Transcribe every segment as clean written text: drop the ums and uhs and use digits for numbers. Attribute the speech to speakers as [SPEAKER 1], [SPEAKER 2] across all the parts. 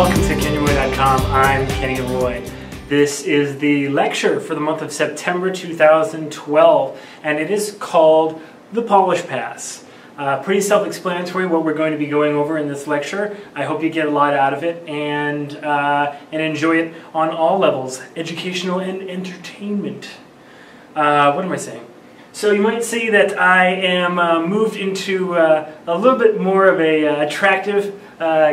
[SPEAKER 1] Welcome to KennyRoy.com. I'm Kenny Roy. This is the lecture for the month of September 2012, and it is called The Polish Pass. Pretty self-explanatory what we're going to be going over in this lecture. I hope you get a lot out of it and enjoy it on all levels, educational and entertainment. What am I saying? So you might see that I am moved into a little bit more of a attractive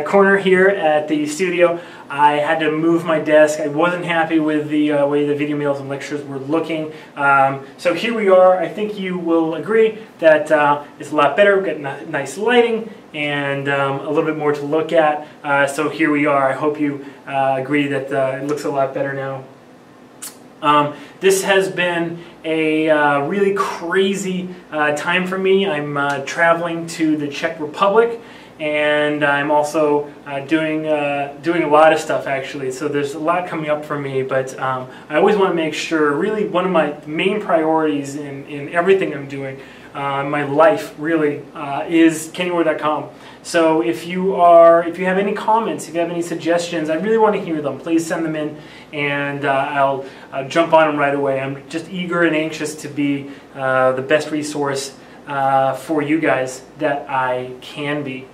[SPEAKER 1] corner here at the studio. I had to move my desk. I wasn't happy with the way the video mails and lectures were looking. So here we are. I think you will agree that it's a lot better. We've got nice lighting and a little bit more to look at. So here we are. I hope you agree that it looks a lot better now. This has been a really crazy time for me. I'm traveling to the Czech Republic, and I'm also doing a lot of stuff actually. So there's a lot coming up for me, but I always want to make sure, really one of my main priorities in everything I'm doing, my life really, is KennyRoy.com. So if you have any comments, if you have any suggestions, I really want to hear them. Please send them in, and I'll jump on them right away. I'm just eager and anxious to be the best resource for you guys that I can be.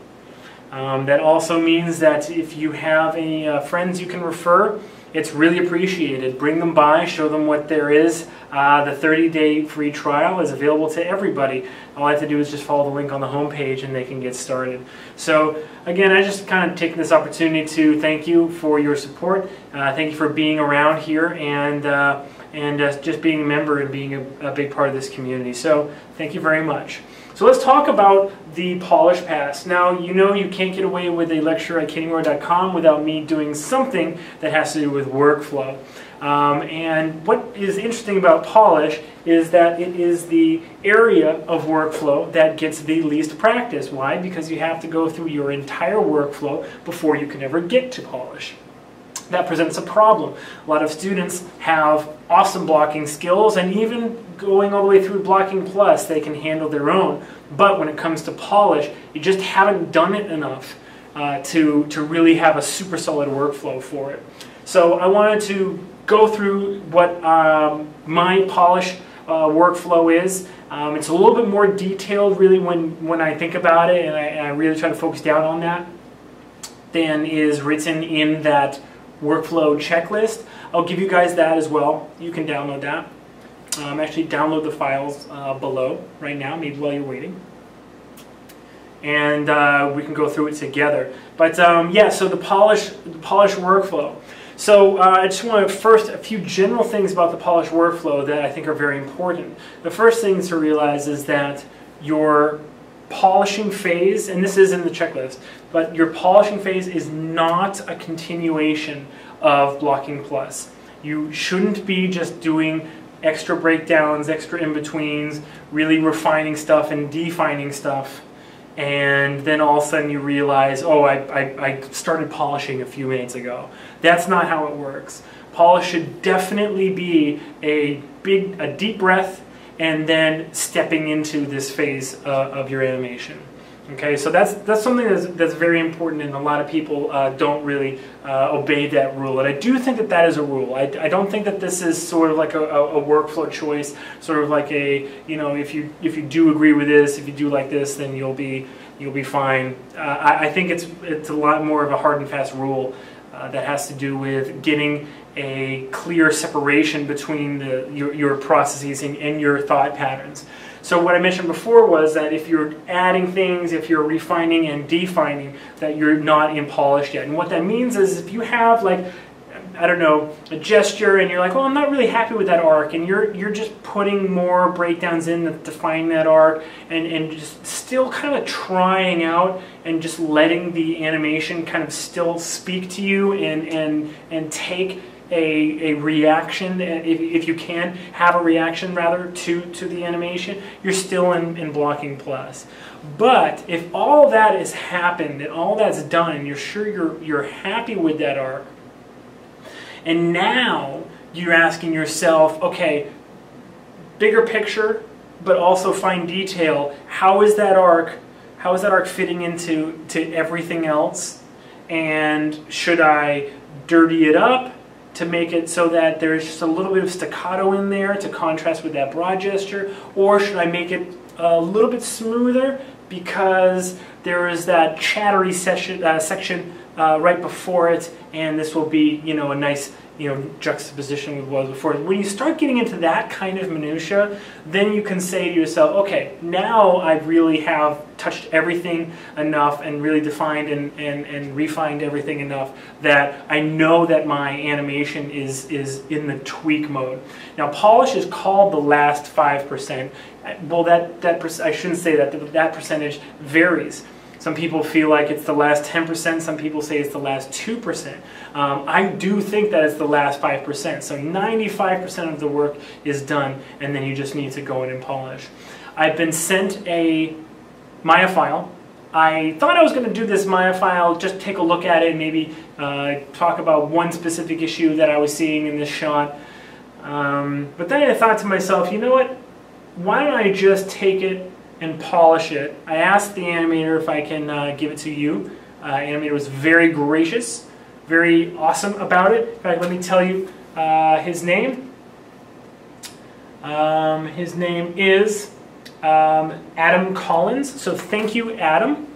[SPEAKER 1] That also means that if you have any friends you can refer, it's really appreciated. Bring them by, show them what there is. The 30-day free trial is available to everybody. All I have to do is just follow the link on the home page and they can get started. So again, I just kind of taking this opportunity to thank you for your support. Thank you for being around here and just being a member and being a big part of this community. So thank you very much. So let's talk about the Polish Pass. Now, you know you can't get away with a lecture at KennyRoy.com without me doing something that has to do with workflow. And what is interesting about Polish is that it is the area of workflow that gets the least practice. Why? Because you have to go through your entire workflow before you can ever get to Polish. That presents a problem. A lot of students have awesome blocking skills, and even going all the way through Blocking Plus, they can handle their own. But when it comes to Polish, you just haven't done it enough to really have a super solid workflow for it. So I wanted to go through what my Polish workflow is. It's a little bit more detailed, really, when I think about it, and I really try to focus down on that, than is written in that workflow checklist. I'll give you guys that as well. You can download that. Actually, download the files below right now, maybe while you're waiting. And we can go through it together. But yeah, so the Polish workflow. So I just want to first, a few general things about the Polish workflow that I think are very important. The first thing to realize is that your polishing phase, and this is in the checklist, but your polishing phase is not a continuation of Blocking Plus. You shouldn't be just doing extra breakdowns, extra in-betweens, really refining stuff and defining stuff, and then all of a sudden you realize, oh, I started polishing a few minutes ago. That's not how it works. Polish should definitely be a deep breath, and then stepping into this phase of your animation. Okay, so that's something that's very important, and a lot of people don't really obey that rule. And I do think that that is a rule. I don't think that this is sort of like a workflow choice, sort of like a, you know, if you do agree with this, if you do like this, then you'll be fine. I think it's a lot more of a hard and fast rule that has to do with getting a clear separation between your processes and your thought patterns. So what I mentioned before was that if you're adding things, if you're refining and defining, that you're not in Polish yet. And what that means is if you have, like, I don't know, a gesture and you're like, well, I'm not really happy with that arc, and you're just putting more breakdowns in that define that arc, and just still kind of trying out and just letting the animation kind of still speak to you and take a reaction, if you can have a reaction rather to the animation, you're still in Blocking Plus. But if all that has happened and all that's done, and you're sure you're happy with that arc, and now you're asking yourself, okay, bigger picture, but also fine detail. How is that arc fitting into everything else? And should I dirty it up to make it so that there's just a little bit of staccato in there to contrast with that broad gesture? Or should I make it a little bit smoother because there is that chattery section right before it, and this will be, you know, a nice, you know, juxtaposition with what was before. When you start getting into that kind of minutia, then you can say to yourself, okay, now I really have touched everything enough and really defined and refined everything enough that I know that my animation is in the tweak mode. Now, polish is called the last 5%. Well, I shouldn't say that. That percentage varies. Some people feel like it's the last 10%, some people say it's the last 2%. I do think that it's the last 5%, so 95% of the work is done, and then you just need to go in and polish. I've been sent a Maya file. I thought I was going to do this Maya file, just take a look at it, maybe talk about one specific issue that I was seeing in this shot. But then I thought to myself, you know what, why don't I just take it and polish it. I asked the animator if I can give it to you. Animator was very gracious, very awesome about it. In fact, let me tell you his name. His name is Adam Collins. So thank you, Adam.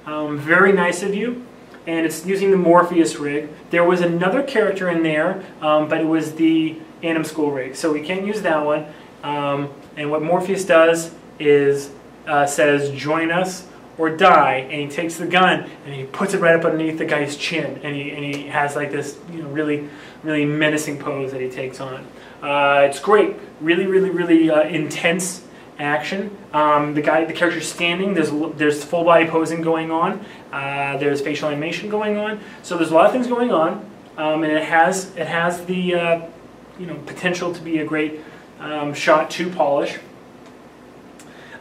[SPEAKER 1] Very nice of you. And it's using the Morpheus rig. There was another character in there, but it was the Anim School rig. So we can't use that one. And what Morpheus does is says, "Join us or die," and he takes the gun and he puts it right up underneath the guy's chin, and he has like this, you know, really menacing pose that he takes on. It's great, really intense action. The character's standing. There's full body posing going on. There's facial animation going on. So there's a lot of things going on, and it has the you know, potential to be a great shot to polish.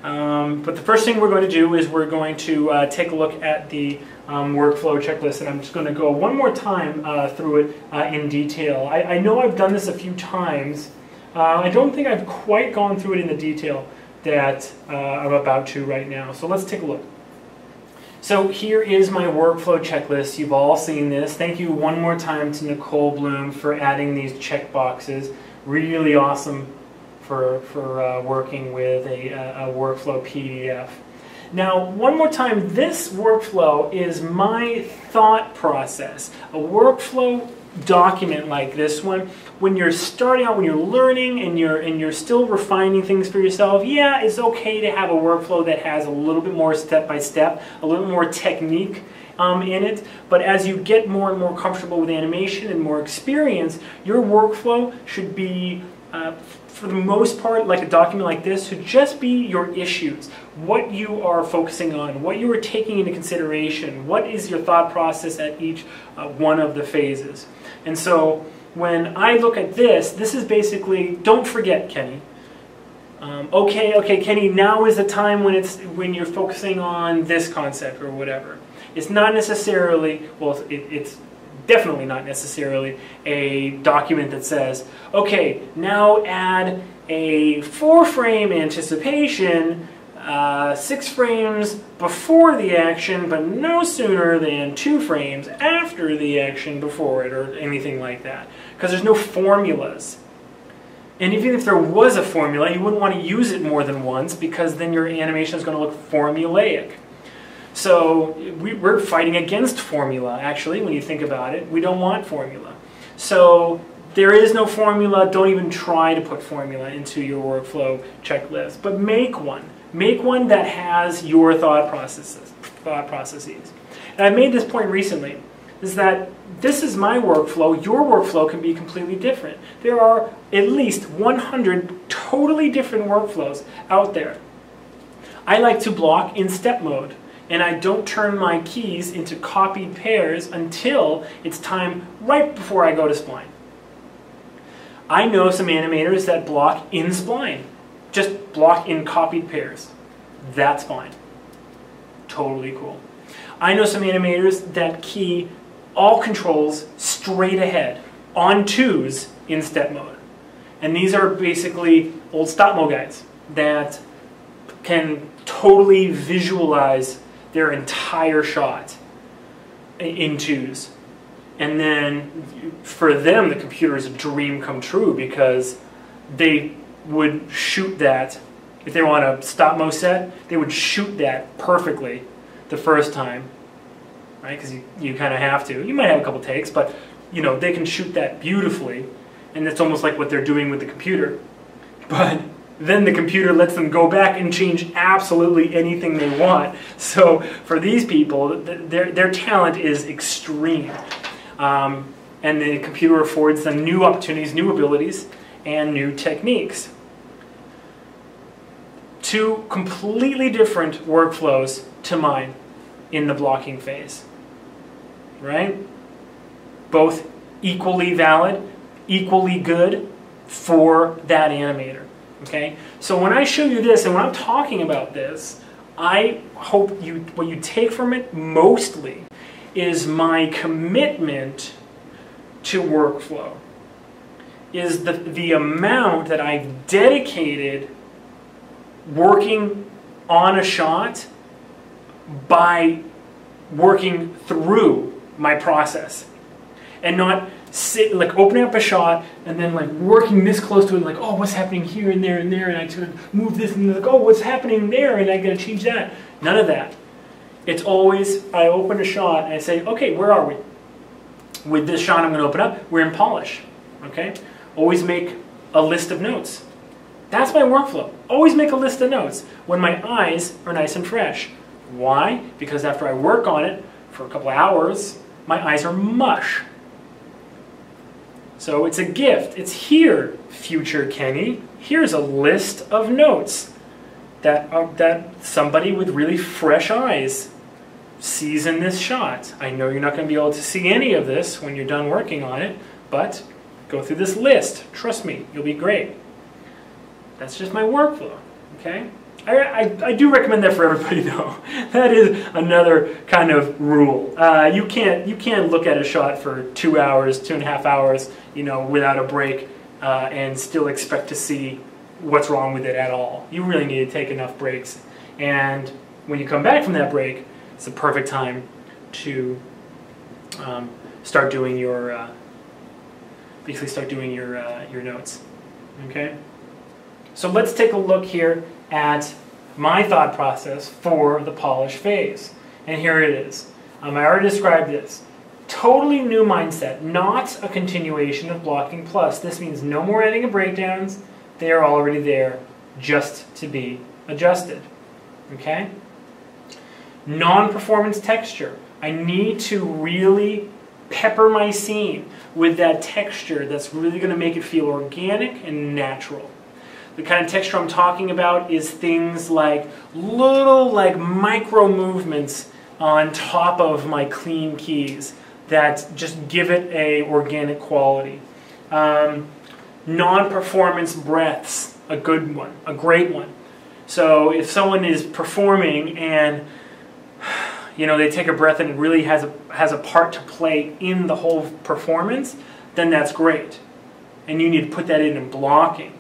[SPEAKER 1] But the first thing we're going to do is we're going to take a look at the workflow checklist, and I'm just going to go one more time through it in detail. I know I've done this a few times. I don't think I've quite gone through it in the detail that I'm about to right now. So let's take a look. So here is my workflow checklist. You've all seen this. Thank you one more time to Nicole Bloom for adding these check boxes. Really awesome for working with a workflow PDF. Now, one more time, this workflow is my thought process. A workflow document like this one, when you're starting out, when you're learning and you're still refining things for yourself, yeah, it's okay to have a workflow that has a little bit more step-by-step, a little more technique in it. But as you get more and more comfortable with animation and more experience, your workflow should be for the most part, like a document like this, should just be your issues, what you are focusing on, what you are taking into consideration, what is your thought process at each one of the phases. And so when I look at this, this is basically, don't forget, Kenny. Okay, Kenny, now is the time when you're focusing on this concept or whatever. It's not necessarily, well, it's definitely not necessarily a document that says, okay, now add a 4-frame anticipation, 6 frames before the action, but no sooner than 2 frames after the action before it, or anything like that. Because there's no formulas. And even if there was a formula, you wouldn't want to use it more than once, because then your animation is going to look formulaic. So we're fighting against formula, actually, when you think about it. We don't want formula. So there is no formula. Don't even try to put formula into your workflow checklist. But make one. Make one that has your thought processes. And I made this point recently, is that this is my workflow. Your workflow can be completely different. There are at least 100 totally different workflows out there. I like to block in step mode, and I don't turn my keys into copied pairs until it's time right before I go to spline. I know some animators that block in spline. Just block in copied pairs. That's fine. Totally cool. I know some animators that key all controls straight ahead on 2s in step mode. And these are basically old stop-mo guys that can totally visualize their entire shot. in twos. And then for them, the computer is a dream come true because they would shoot that. If they want a stop-mo set, they would shoot that perfectly the first time, right? Because you kind of have to. You might have a couple takes, but you know they can shoot that beautifully, and it's almost like what they're doing with the computer. But then the computer lets them go back and change absolutely anything they want. So for these people, their talent is extreme. And the computer affords them new opportunities, new abilities, and new techniques. Two completely different workflows to mine in the blocking phase, right? Both equally valid, equally good for that animator, okay? So when I show you this and when I'm talking about this, I hope what you take from it mostly is my commitment to workflow, is the amount that I've dedicated working on a shot by working through my process and not opening up a shot and then like working this close to it, like, oh, what's happening here and there and there, and I sort of move this and like, oh, what's happening there, and I gotta change that. None of that. It's always, I open a shot and I say, okay, where are we? With this shot I'm going to open up, we're in polish. Okay? Always make a list of notes. That's my workflow. Always make a list of notes when my eyes are nice and fresh. Why? Because after I work on it for a couple of hours, my eyes are mush. So it's a gift. It's here, future Kenny. Here's a list of notes that somebody with really fresh eyes sees in this shot. I know you're not going to be able to see any of this when you're done working on it, but go through this list. Trust me, you'll be great. That's just my workflow, okay? I do recommend that for everybody though. That is another kind of rule. You can't look at a shot for 2 hours, 2.5 hours, you know, without a break and still expect to see what's wrong with it at all. You really need to take enough breaks. And when you come back from that break, it's the perfect time to start doing your your notes. Okay. So let's take a look here at my thought process for the polish phase, and here it is. I already described this. Totally new mindset, not a continuation of blocking plus. This means no more editing and breakdowns. They are already there, just to be adjusted. Okay. Non-performance texture. I need to really pepper my scene with that texture that's really going to make it feel organic and natural. The kind of texture I'm talking about is things like little micro movements on top of my clean keys that just give it a organic quality. Non-performance breaths, a good one, a great one. So if someone is performing and you know, they take a breath and it really has a part to play in the whole performance, then that's great. And you need to put that in blocking.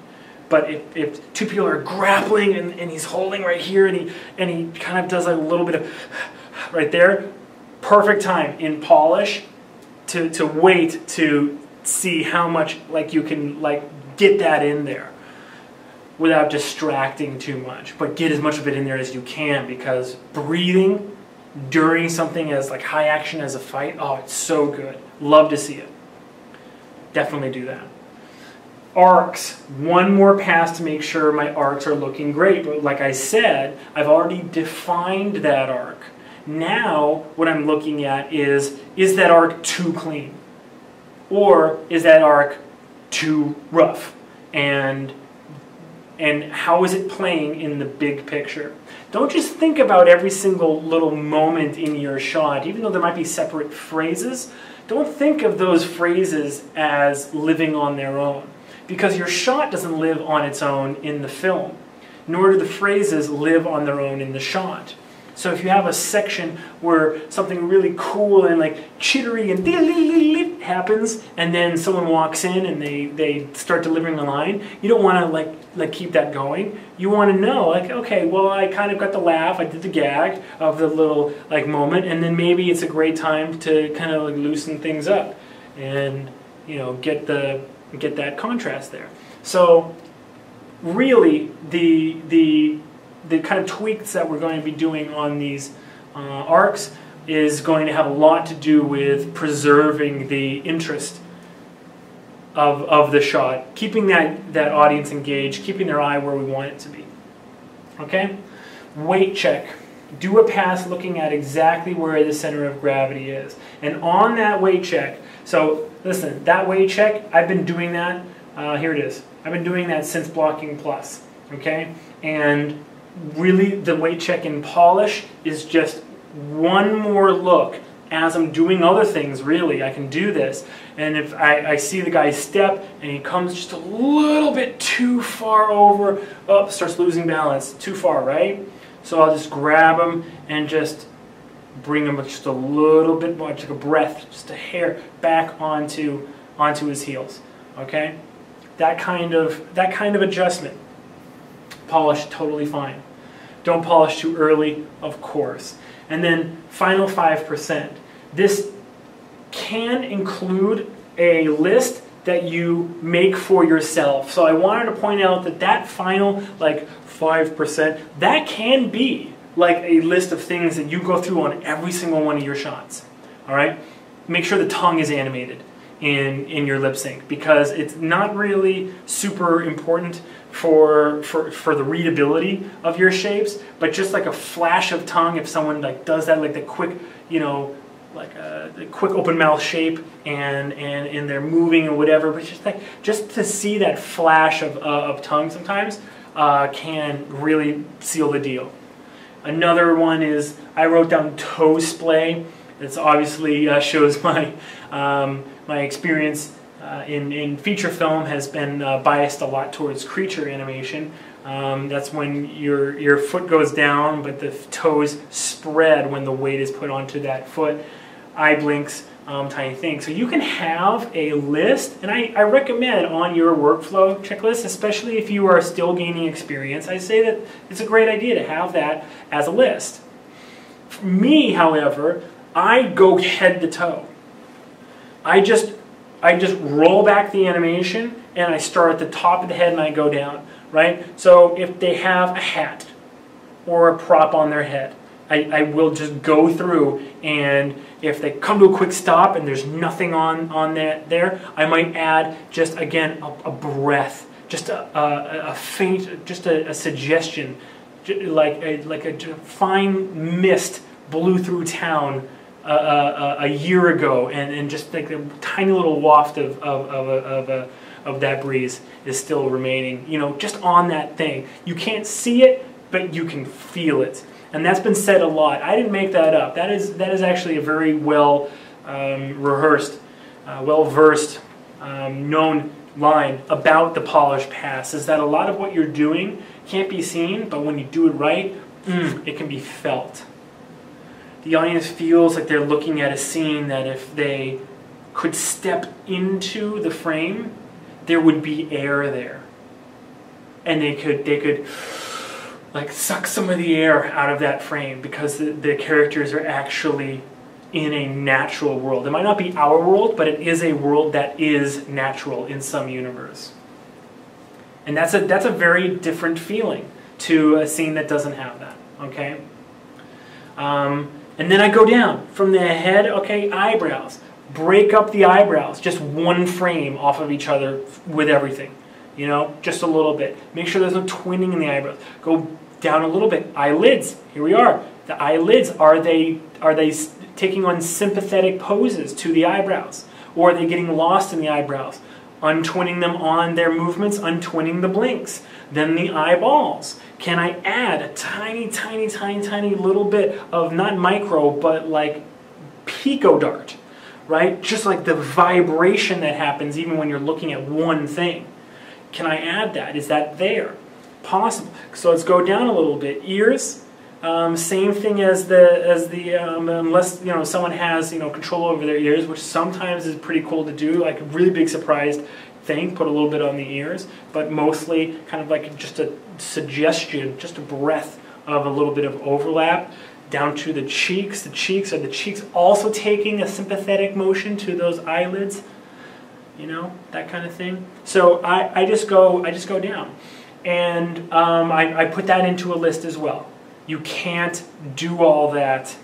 [SPEAKER 1] But if two people are grappling and he's holding right here and he kind of does like a little bit of right there, perfect time in polish to wait to see how much like you can like get that in there without distracting too much. But get as much of it in there as you can, because breathing during something as like high action as a fight, oh, it's so good. Love to see it. Definitely do that. Arcs, one more pass to make sure my arcs are looking great. But like I said, I've already defined that arc. Now what I'm looking at is that arc too clean? Or is that arc too rough? And how is it playing in the big picture? Don't just think about every single little moment in your shot, even though there might be separate phrases. Don't think of those phrases as living on their own, because your shot doesn't live on its own in the film, nor do the phrases live on their own in the shot. So if you have a section where something really cool and like chittery and happens and then someone walks in and they start delivering the line, you don't want to like keep that going. You want to know, like, okay, well, I kind of got the laugh, I did the gag of the little like moment, and then maybe it's a great time to kind of like loosen things up and, you know, get that contrast there. So really the kind of tweaks that we're going to be doing on these arcs is going to have a lot to do with preserving the interest of the shot, keeping that audience engaged, keeping their eye where we want it to be. Okay? Weight check. Do a pass looking at exactly where the center of gravity is. And on that weight check, so listen, that weight check, I've been doing that, here it is. I've been doing that since Blocking Plus, okay? And really the weight check in polish is just one more look as I'm doing other things. Really, I can do this, and if I see the guy step and he comes just a little bit too far over, starts losing balance, too far, right? So I'll just grab him and just bring him just a little bit more, take a breath, just a hair back onto his heels. Okay, that kind of adjustment. Polish totally fine. Don't polish too early, of course. And then final 5%. This can include a list that you make for yourself. So I wanted to point out that final like 5%, that can be like a list of things that you go through on every single one of your shots. All right? Make sure the tongue is animated in your lip sync, because it's not really super important for the readability of your shapes, but just like a flash of tongue, if someone like does that, like the quick, you know, like the quick open mouth shape, and they're moving or whatever, but just to see that flash of tongue sometimes can really seal the deal. Another one is I wrote down toe splay. It's obviously shows my my experience in feature film has been biased a lot towards creature animation. That's when your foot goes down, but the toes spread when the weight is put onto that foot. Eye blinks, tiny things. So you can have a list, and I recommend on your workflow checklist, especially if you are still gaining experience, I say that it's a great idea to have that as a list. For me, however, I go head to toe. I just roll back the animation and I start at the top of the head and I go down, right? So if they have a hat or a prop on their head, I will just go through, and if they come to a quick stop and there's nothing on that there, I might add just, again, a breath, just a faint, just a suggestion, like a fine mist blew through town a year ago, and just like a tiny little waft of that breeze is still remaining, you know, just on that thing. You can't see it, but you can feel it, and that's been said a lot. I didn't make that up. That is actually a very well rehearsed, well versed, known line about the polish pass. Is that a lot of what you're doing can't be seen, but when you do it right, it can be felt. The audience feels like they're looking at a scene that if they could step into the frame, there would be air there. And they could like suck some of the air out of that frame, because the characters are actually in a natural world. It might not be our world, but it is a world that is natural in some universe. And that's a very different feeling to a scene that doesn't have that, okay? And then I go down from the head, okay, eyebrows. Break up the eyebrows, just one frame off of each other with everything, you know, just a little bit. Make sure there's no twinning in the eyebrows. Go down a little bit. Eyelids, here we are. The eyelids, are they taking on sympathetic poses to the eyebrows? Or are they getting lost in the eyebrows? Untwinning them on their movements, untwinning the blinks. Then the eyeballs. Can I add a tiny, tiny, tiny, tiny little bit of, not micro, but like pico dart, right? Just like the vibration that happens even when you're looking at one thing. Can I add that? Is that there? Possible. So let's go down a little bit. Ears, Same thing as the unless someone has control over their ears, which sometimes is pretty cool to do, like a really big surprise thing, put a little bit on the ears, but mostly kind of like just a suggestion, just a breath of a little bit of overlap down to the cheeks. Are the cheeks also taking a sympathetic motion to those eyelids? That kind of thing. So I just go down, and I put that into a list as well. You can't do all that.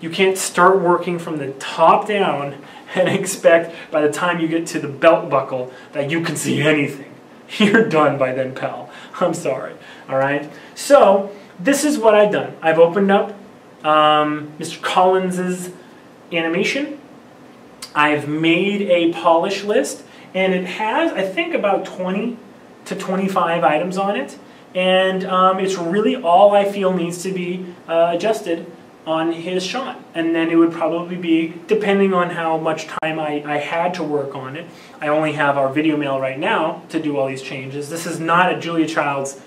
[SPEAKER 1] You can't start working from the top down and expect by the time you get to the belt buckle that you can see anything. You're done by then, pal. I'm sorry. All right? So this is what I've done. I've opened up Mr. Collins's animation. I've made a polish list, and it has, I think, about 20 to 25 items on it. And it's really all I feel needs to be adjusted on his shot. And then it would probably be, depending on how much time I had to work on it. I only have our video mail right now to do all these changes. This is not a Julia Childs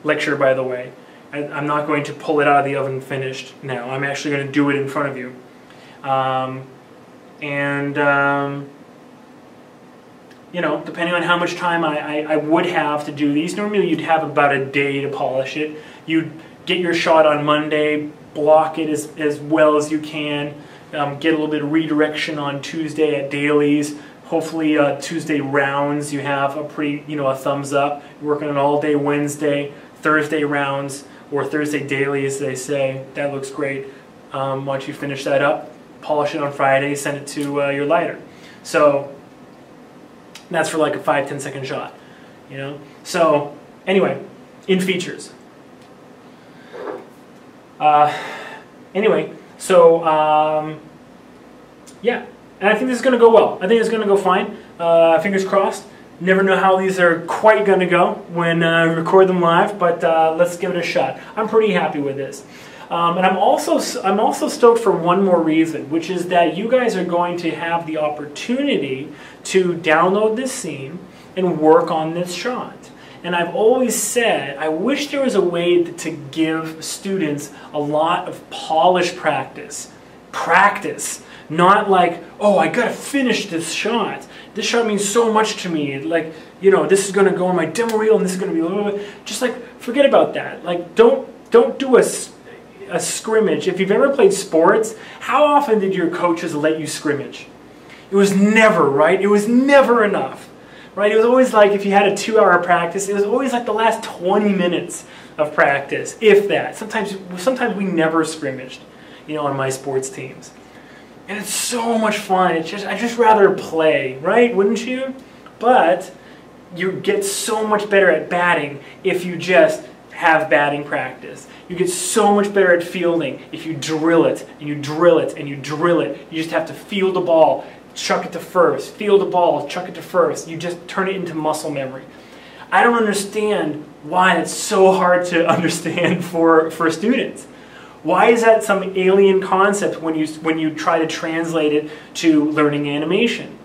[SPEAKER 1] lecture, by the way. I'm not going to pull it out of the oven finished now. I'm actually going to do it in front of you. Depending on how much time I would have to do these, normally you'd have about a day to polish it. You'd get your shot on Monday, block it as well as you can, get a little bit of redirection on Tuesday at dailies. Hopefully Tuesday rounds you have a pretty, a thumbs up. You're working on all day Wednesday, Thursday rounds, or Thursday dailies, they say. That looks great. Once you finish that up, polish it on Friday, send it to your lighter. So that's for like a 5-10 second shot, So anyway, in features. Yeah, and I think this is going to go well. I think it's going to go fine. Fingers crossed. Never know how these are quite going to go when I record them live, but let's give it a shot. I'm pretty happy with this. And I'm also stoked for one more reason, which is that you guys are going to have the opportunity to download this scene and work on this shot. And I've always said, I wish there was a way to give students a lot of polish practice. Practice. Not like, oh, I gotta finish this shot. This shot means so much to me. Like, this is gonna go on my demo reel and this is gonna be a little bit, just like, forget about that. Like, don't do a scrimmage. If you've ever played sports, how often did your coaches let you scrimmage? It was never, right? It was never enough, right? It was always like, if you had a 2-hour practice, it was always like the last 20 minutes of practice, if that. Sometimes we never scrimmaged, on my sports teams. And it's so much fun. I'd just rather play, right? Wouldn't you? But you get so much better at batting if you just have batting practice. You get so much better at fielding if you drill it, and you drill it, and you drill it. You just have to field the ball, chuck it to first, field the ball, chuck it to first. You just turn it into muscle memory. I don't understand why it's so hard to understand for students. Why is that some alien concept when you try to translate it to learning animation?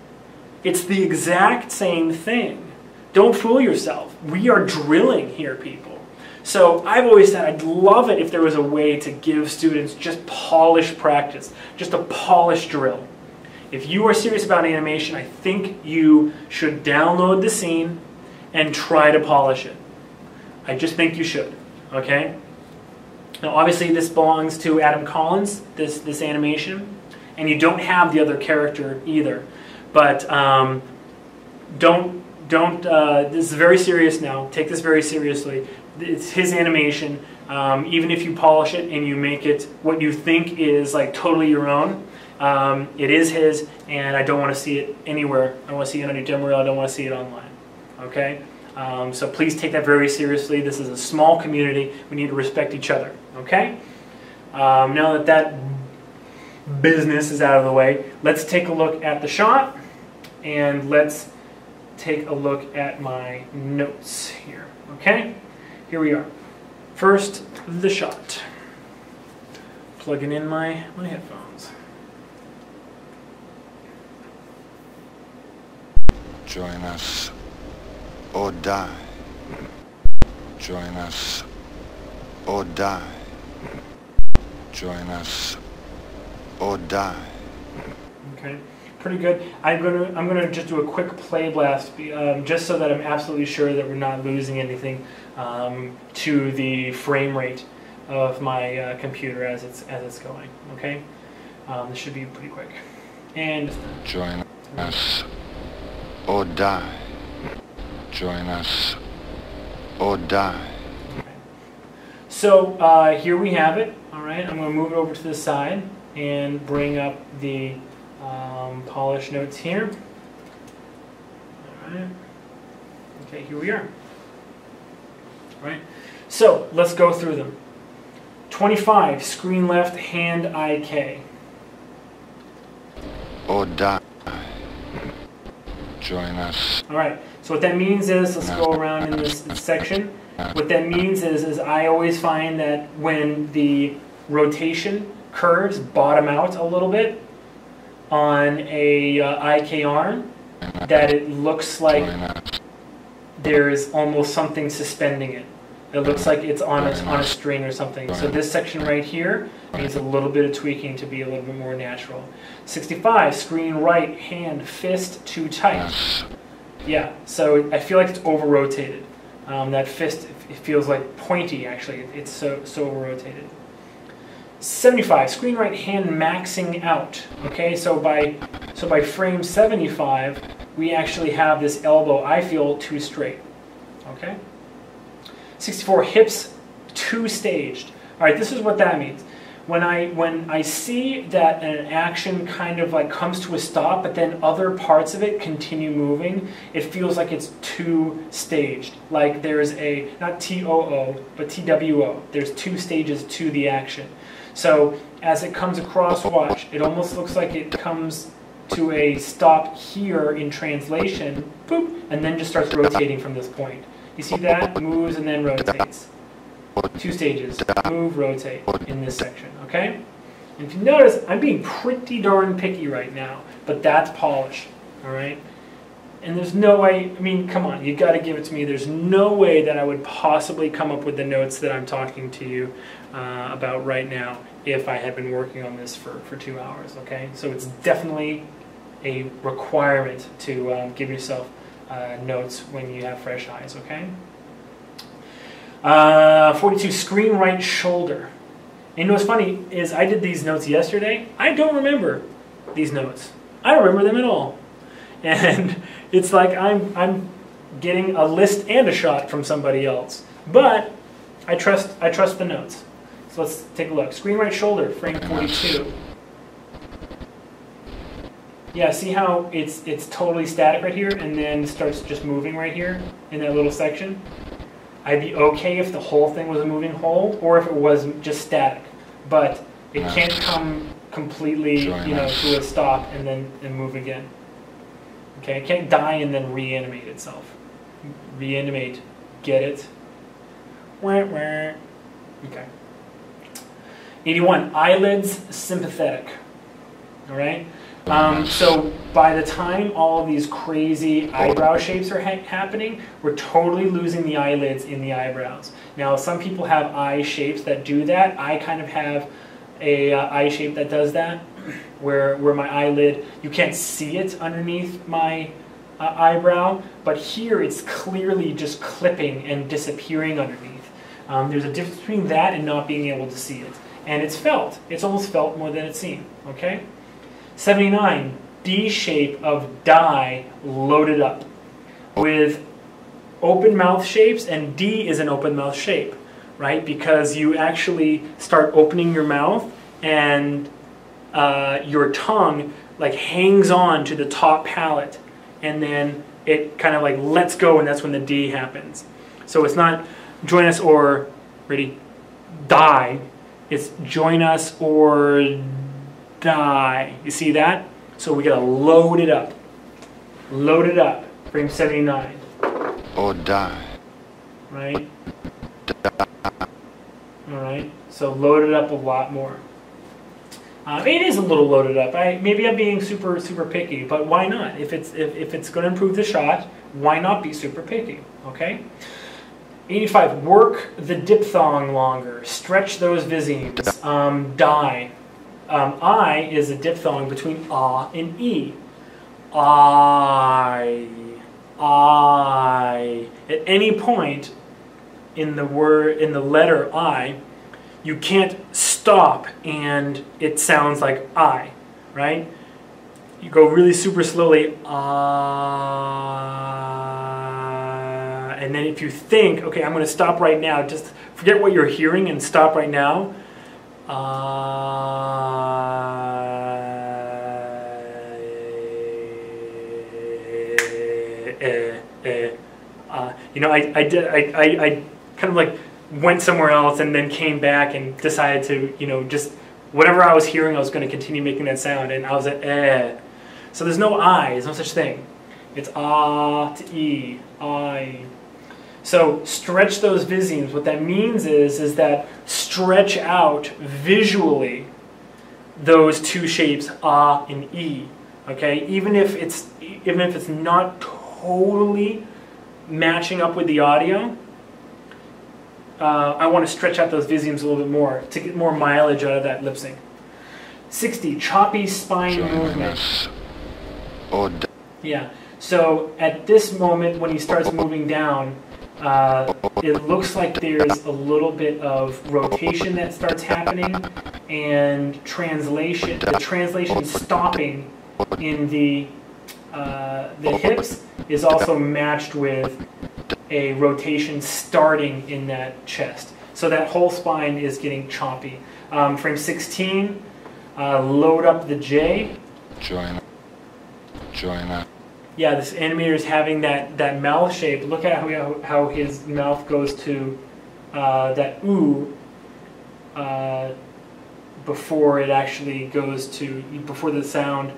[SPEAKER 1] It's the exact same thing. Don't fool yourself. We are drilling here, people. So I've always said I'd love it if there was a way to give students just polished practice, just a polished drill. If you are serious about animation, I think you should download the scene and try to polish it. I just think you should, okay? Now obviously this belongs to Adam Collins, this animation, and you don't have the other character either. But this is very serious now. Take this very seriously. It's his animation. Even if you polish it and you make it what you think is like totally your own, it is his, and I don't want to see it anywhere. I don't want to see it on your demo reel. I don't want to see it online. Okay? So please take that very seriously. This is a small community. We need to respect each other. Okay? Now that business is out of the way, let's take a look at the shot, and let's take a look at my notes here. Okay? Here we are. First, the shot. Plugging in my headphones.
[SPEAKER 2] Join us or die. Join us or die. Join us or die.
[SPEAKER 1] Okay, pretty good. I'm gonna just do a quick play blast, just so that I'm absolutely sure that we're not losing anything to the frame rate of my computer as it's going. Okay, this should be pretty quick. And
[SPEAKER 2] join us or die. Join us or die.
[SPEAKER 1] Okay. So here we have it. All right, I'm going to move it over to the side and bring up the polish notes here. All right. Okay, here we are. All right. So let's go through them. 25, screen left, hand IK.
[SPEAKER 2] Or die. Join us.
[SPEAKER 1] All right. So what that means is, let's go around in this section. What that means is I always find that when the rotation curves bottom out a little bit on a IK arm, that it looks like there's almost something suspending it. It looks like it's on a string or something. So this section right here needs a little bit of tweaking to be a little bit more natural. 65, screen right, hand, fist too tight. Yeah, so I feel like it's over-rotated. That fist, it feels like pointy, actually. It's so over-rotated. 75, screen right, hand maxing out. Okay, so by frame 75, we actually have this elbow, I feel, too straight. Okay? 64, hips too staged. All right, this is what that means. When I see that an action kind of like comes to a stop, but then other parts of it continue moving, it feels like it's too staged. Like there's a, not TOO, but TWO. There's two stages to the action. So as it comes across, watch, it almost looks like it comes to a stop here in translation, boop, and then just starts rotating from this point. You see that? Moves and then rotates. Two stages. Move, rotate in this section, okay? And if you notice, I'm being pretty darn picky right now, but that's polish, all right? And there's no way, I mean, come on, you got to give it to me. There's no way that I would possibly come up with the notes that I'm talking to you about right now if I had been working on this for 2 hours, okay? So it's definitely a requirement to give yourself notes when you have fresh eyes, okay? 42, screen right shoulder. And you know what's funny is I did these notes yesterday. I don't remember these notes. I don't remember them at all. And it's like I'm getting a list and a shot from somebody else. But I trust the notes. So let's take a look. Screen right shoulder, frame 42. Yeah, see how it's totally static right here and then starts just moving right here in that little section? I'd be okay if the whole thing was a moving whole or if it was just static. But it can't come completely, to a stop and then move again. Okay, it can't die and then reanimate itself. Reanimate, get it? Okay. 81, eyelids sympathetic. All right? So by the time all of these crazy eyebrow shapes are happening, we're totally losing the eyelids in the eyebrows. Now, some people have eye shapes that do that. I kind of have a eye shape that does that, where my eyelid, you can't see it underneath my eyebrow, but here it's clearly just clipping and disappearing underneath. There's a difference between that and not being able to see it. And it's felt. It's almost felt more than it's seen, okay? 79, D shape of die loaded up with open mouth shapes, and D is an open mouth shape, right? Because you actually start opening your mouth and your tongue like hangs on to the top palate and then it kind of like lets go, and that's when the D happens. So it's not join us or, ready, die. It's join us or die. You see that? So we gotta load it up. Load it up. Frame 79.
[SPEAKER 2] Or die.
[SPEAKER 1] Right? Alright. So load it up a lot more. It is a little loaded up. Maybe I'm being super picky, but why not? If it's going to improve the shot, why not be super picky? Okay. 85, work the diphthong longer. Stretch those visemes. Die. I is a diphthong between ah and e. I. At any point in the letter I, you can't stop and it sounds like I, right? You go really super slowly, and then if you think, okay, I'm going to stop right now, just forget what you're hearing and stop right now. You know, I kind of like went somewhere else and then came back and decided to, you know, just whatever I was hearing, I was going to continue making that sound, and I was at eh. So there's no I, there's no such thing. It's ah to e, I. So stretch those visemes. What that means is that stretch out visually those two shapes, ah and e. Okay, even if it's not totally matching up with the audio, I want to stretch out those visemes a little bit more to get more mileage out of that lip sync. 60, choppy spine movement. Yeah, so at this moment when he starts moving down, it looks like there's a little bit of rotation that starts happening, and translation, the translation stopping in the hips is also matched with a rotation starting in that chest. So that whole spine is getting choppy. Frame 16, load up the J. Join up. Yeah, this animator is having that mouth shape. Look at how his mouth goes to that ooh before it actually goes to, before the sound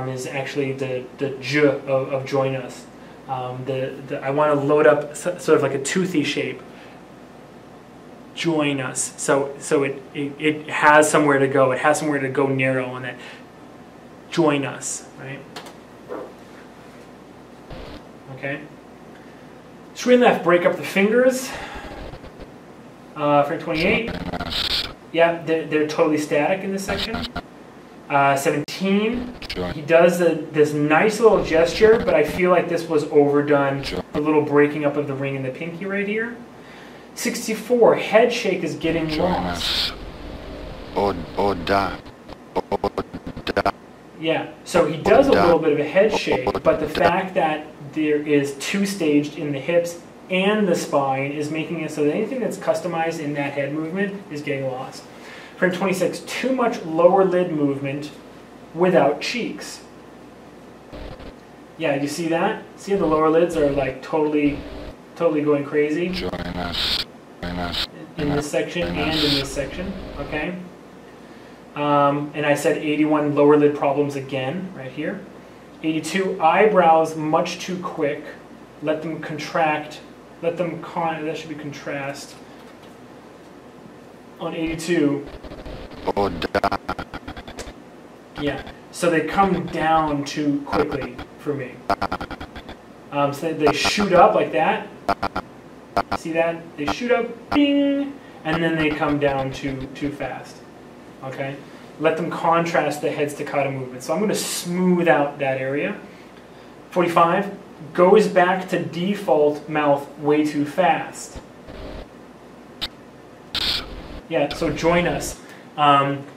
[SPEAKER 1] is actually the j of join us. I want to load up sort of like a toothy shape. Join us. So it has somewhere to go. It has somewhere to go narrow on that. Join us, right? Okay. Screen left, break up the fingers. Frame 28. Yeah, they're totally static in this section. 17, he does this nice little gesture, but I feel like this was overdone. A little breaking up of the ring and the pinky right here. 64, head shake is getting lost. Yeah, so he does a little bit of a head shake, but the fact that there is two-staged in the hips and the spine is making it so that anything that's customized in that head movement is getting lost. Frame 26, too much lower lid movement without cheeks. Yeah, you see that? See how the lower lids are like totally going crazy? Join us. In this section and in this section, okay? And I said 81 lower lid problems again, right here. 82, eyebrows much too quick. Let them contract. Let them that should be contrast. On 82. Yeah, so they come down too quickly for me. So they shoot up like that. See that? They shoot up, bing, and then they come down too fast. Okay? Let them contrast the head staccato movement. So I'm going to smooth out that area. 45, goes back to default mouth way too fast. Yeah, so join us.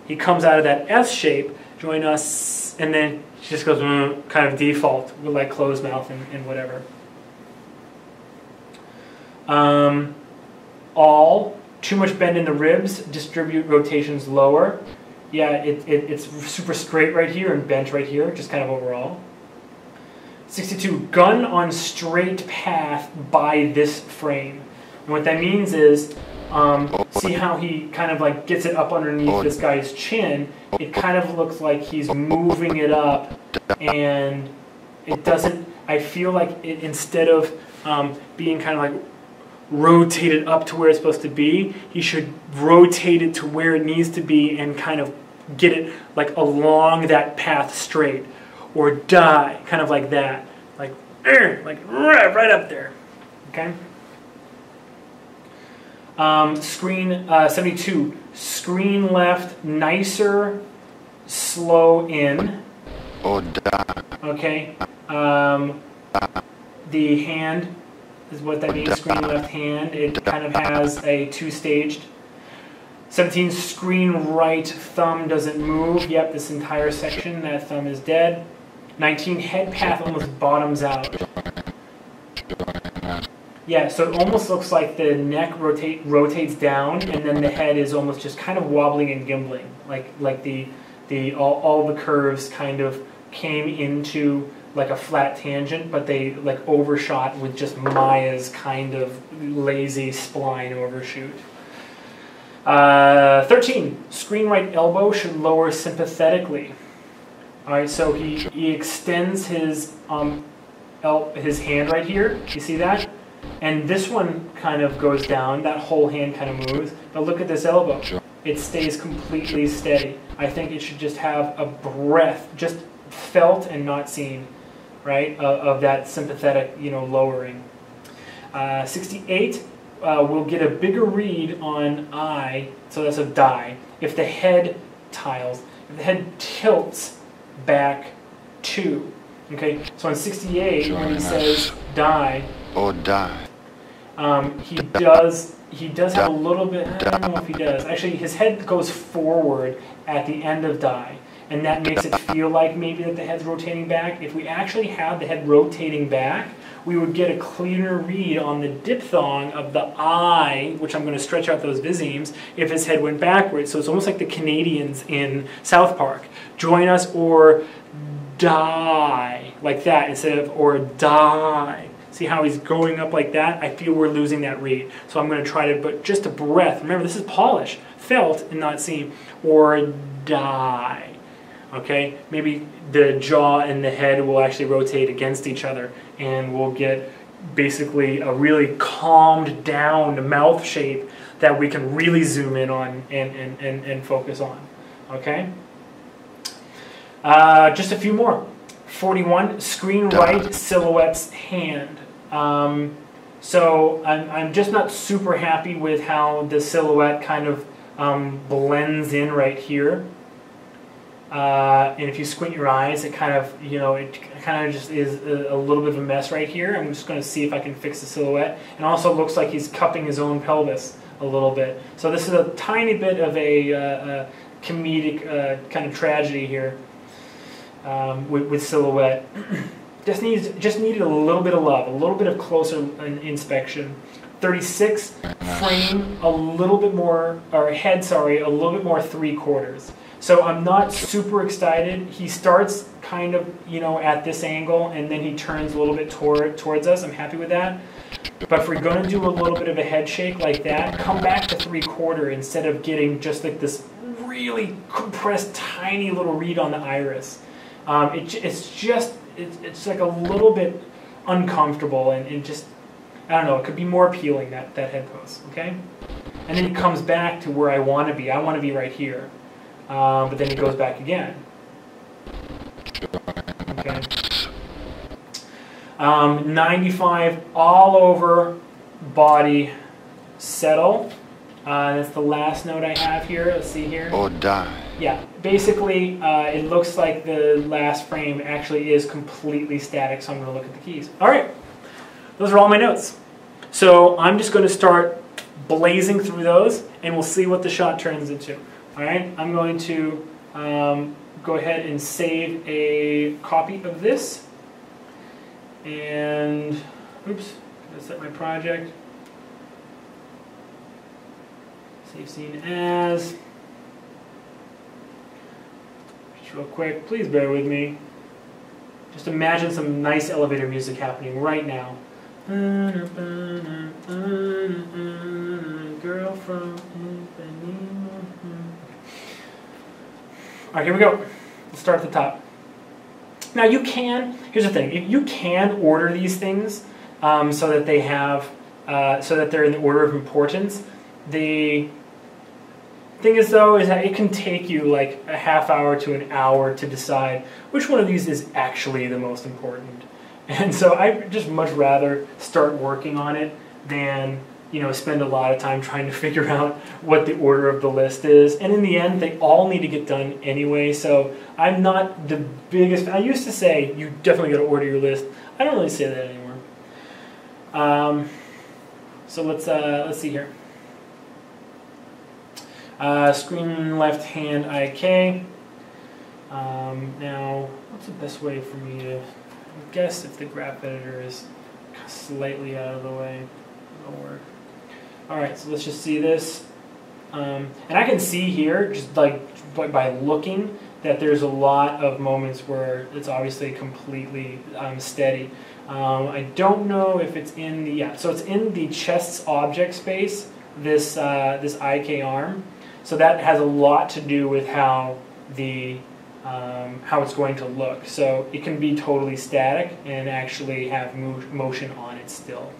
[SPEAKER 1] He comes out of that S shape, join us, and then he just goes kind of default with like closed mouth and whatever. All, too much bend in the ribs, distribute rotations lower. Yeah, it's super straight right here and bent right here, just kind of overall. 62, gun on straight path by this frame. And what that means is, see how he kind of like gets it up underneath this guy's chin? It kind of looks like he's moving it up, and it doesn't, I feel like it, instead of being kind of like rotated up to where it's supposed to be, he should rotate it to where it needs to be and kind of get it like along that path straight, or die, kind of like that, like right up there, okay? Screen 72. Screen left, nicer, slow in.
[SPEAKER 2] or die.
[SPEAKER 1] Okay. The hand is what that means. Screen left hand. It kind of has a two-staged. 17. Screen right thumb doesn't move. Yep, this entire section, that thumb is dead. 19. Head path almost bottoms out. Yeah, so it almost looks like the neck rotates down, and then the head is almost just kind of wobbling and gimbling, like all the curves kind of came into like a flat tangent, but they like overshot with just Maya's kind of lazy spline overshoot. 13. Screen right elbow should lower sympathetically. All right, so he extends his hand right here. You see that? And this one kind of goes down. That whole hand kind of moves. But look at this elbow. It stays completely steady. I think it should just have a breath, just felt and not seen, right, of that sympathetic, lowering. 68, we'll get a bigger read on eye, so that's a die, if the head if the head tilts back 2. Okay, so on 68, when he says die,
[SPEAKER 2] or die.
[SPEAKER 1] he does have a little bit, I don't know if he does. Actually, his head goes forward at the end of die, and that makes it feel like maybe that the head's rotating back. If we actually had the head rotating back, we would get a cleaner read on the diphthong of the eye, which I'm going to stretch out those visemes, if his head went backwards. So it's almost like the Canadians in South Park. Join us or die, like that, instead of or die. See how he's going up like that? I feel we're losing that read. So I'm going to try to, but just a breath. Remember, this is polish, felt and not seen. Or die. Okay? Maybe the jaw and the head will actually rotate against each other, and we'll get basically a really calmed down mouth shape that we can really zoom in on and focus on. Okay? Just a few more. 41, screen right silhouette's hand. So I'm just not super happy with how the silhouette kind of blends in right here. And if you squint your eyes, it kind of, it kind of just is a little bit of a mess right here. I'm just going to see if I can fix the silhouette. And also looks like he's cupping his own pelvis a little bit. So this is a tiny bit of a comedic kind of tragedy here with silhouette. Just needed a little bit of love, a little bit of closer inspection. 36, frame a little bit more, or head, sorry, a little bit more 3/4. So I'm not super excited. He starts kind of, at this angle, and then he turns a little bit towards us. I'm happy with that. But if we're going to do a little bit of a head shake like that, come back to 3/4 instead of getting just like this really compressed, tiny little read on the iris. It's like a little bit uncomfortable, and just, I don't know, it could be more appealing, that head pose, okay? And then he comes back to where I want to be. I want to be right here. But then he goes back again. Okay. 95, all over body settle. That's the last note I have here. Let's see here.
[SPEAKER 2] Or die.
[SPEAKER 1] Yeah, basically it looks like the last frame actually is completely static, so I'm going to look at the keys. All right, those are all my notes. So I'm just going to start blazing through those, and we'll see what the shot turns into. All right, I'm going to go ahead and save a copy of this. And, oops, I'm going to set my project. Save scene as. Just real quick, please bear with me. Just imagine some nice elevator music happening right now. Girl from Ipanema. All right, here we go. Let's start at the top. Now you can, here's the thing, you can order these things so that they have, so that they're in the order of importance. The thing is though, is that it can take you like a half hour to an hour to decide which one of these is actually the most important. And so I just much rather start working on it than spend a lot of time trying to figure out what the order of the list is. And in the end, they all need to get done anyway. So I'm not the biggest. I used to say you definitely got to order your list. I don't really say that anymore. So let's see here. Screen left hand IK. Now, what's the best way for me to guess if the graph editor is slightly out of the way? It'll work. All right, so let's just see this. And I can see here, just like by looking, that there's a lot of moments where it's obviously completely steady. I don't know if it's in the, so it's in the chest's object space, this IK arm. So that has a lot to do with how it's going to look. So it can be totally static and actually have motion on it still.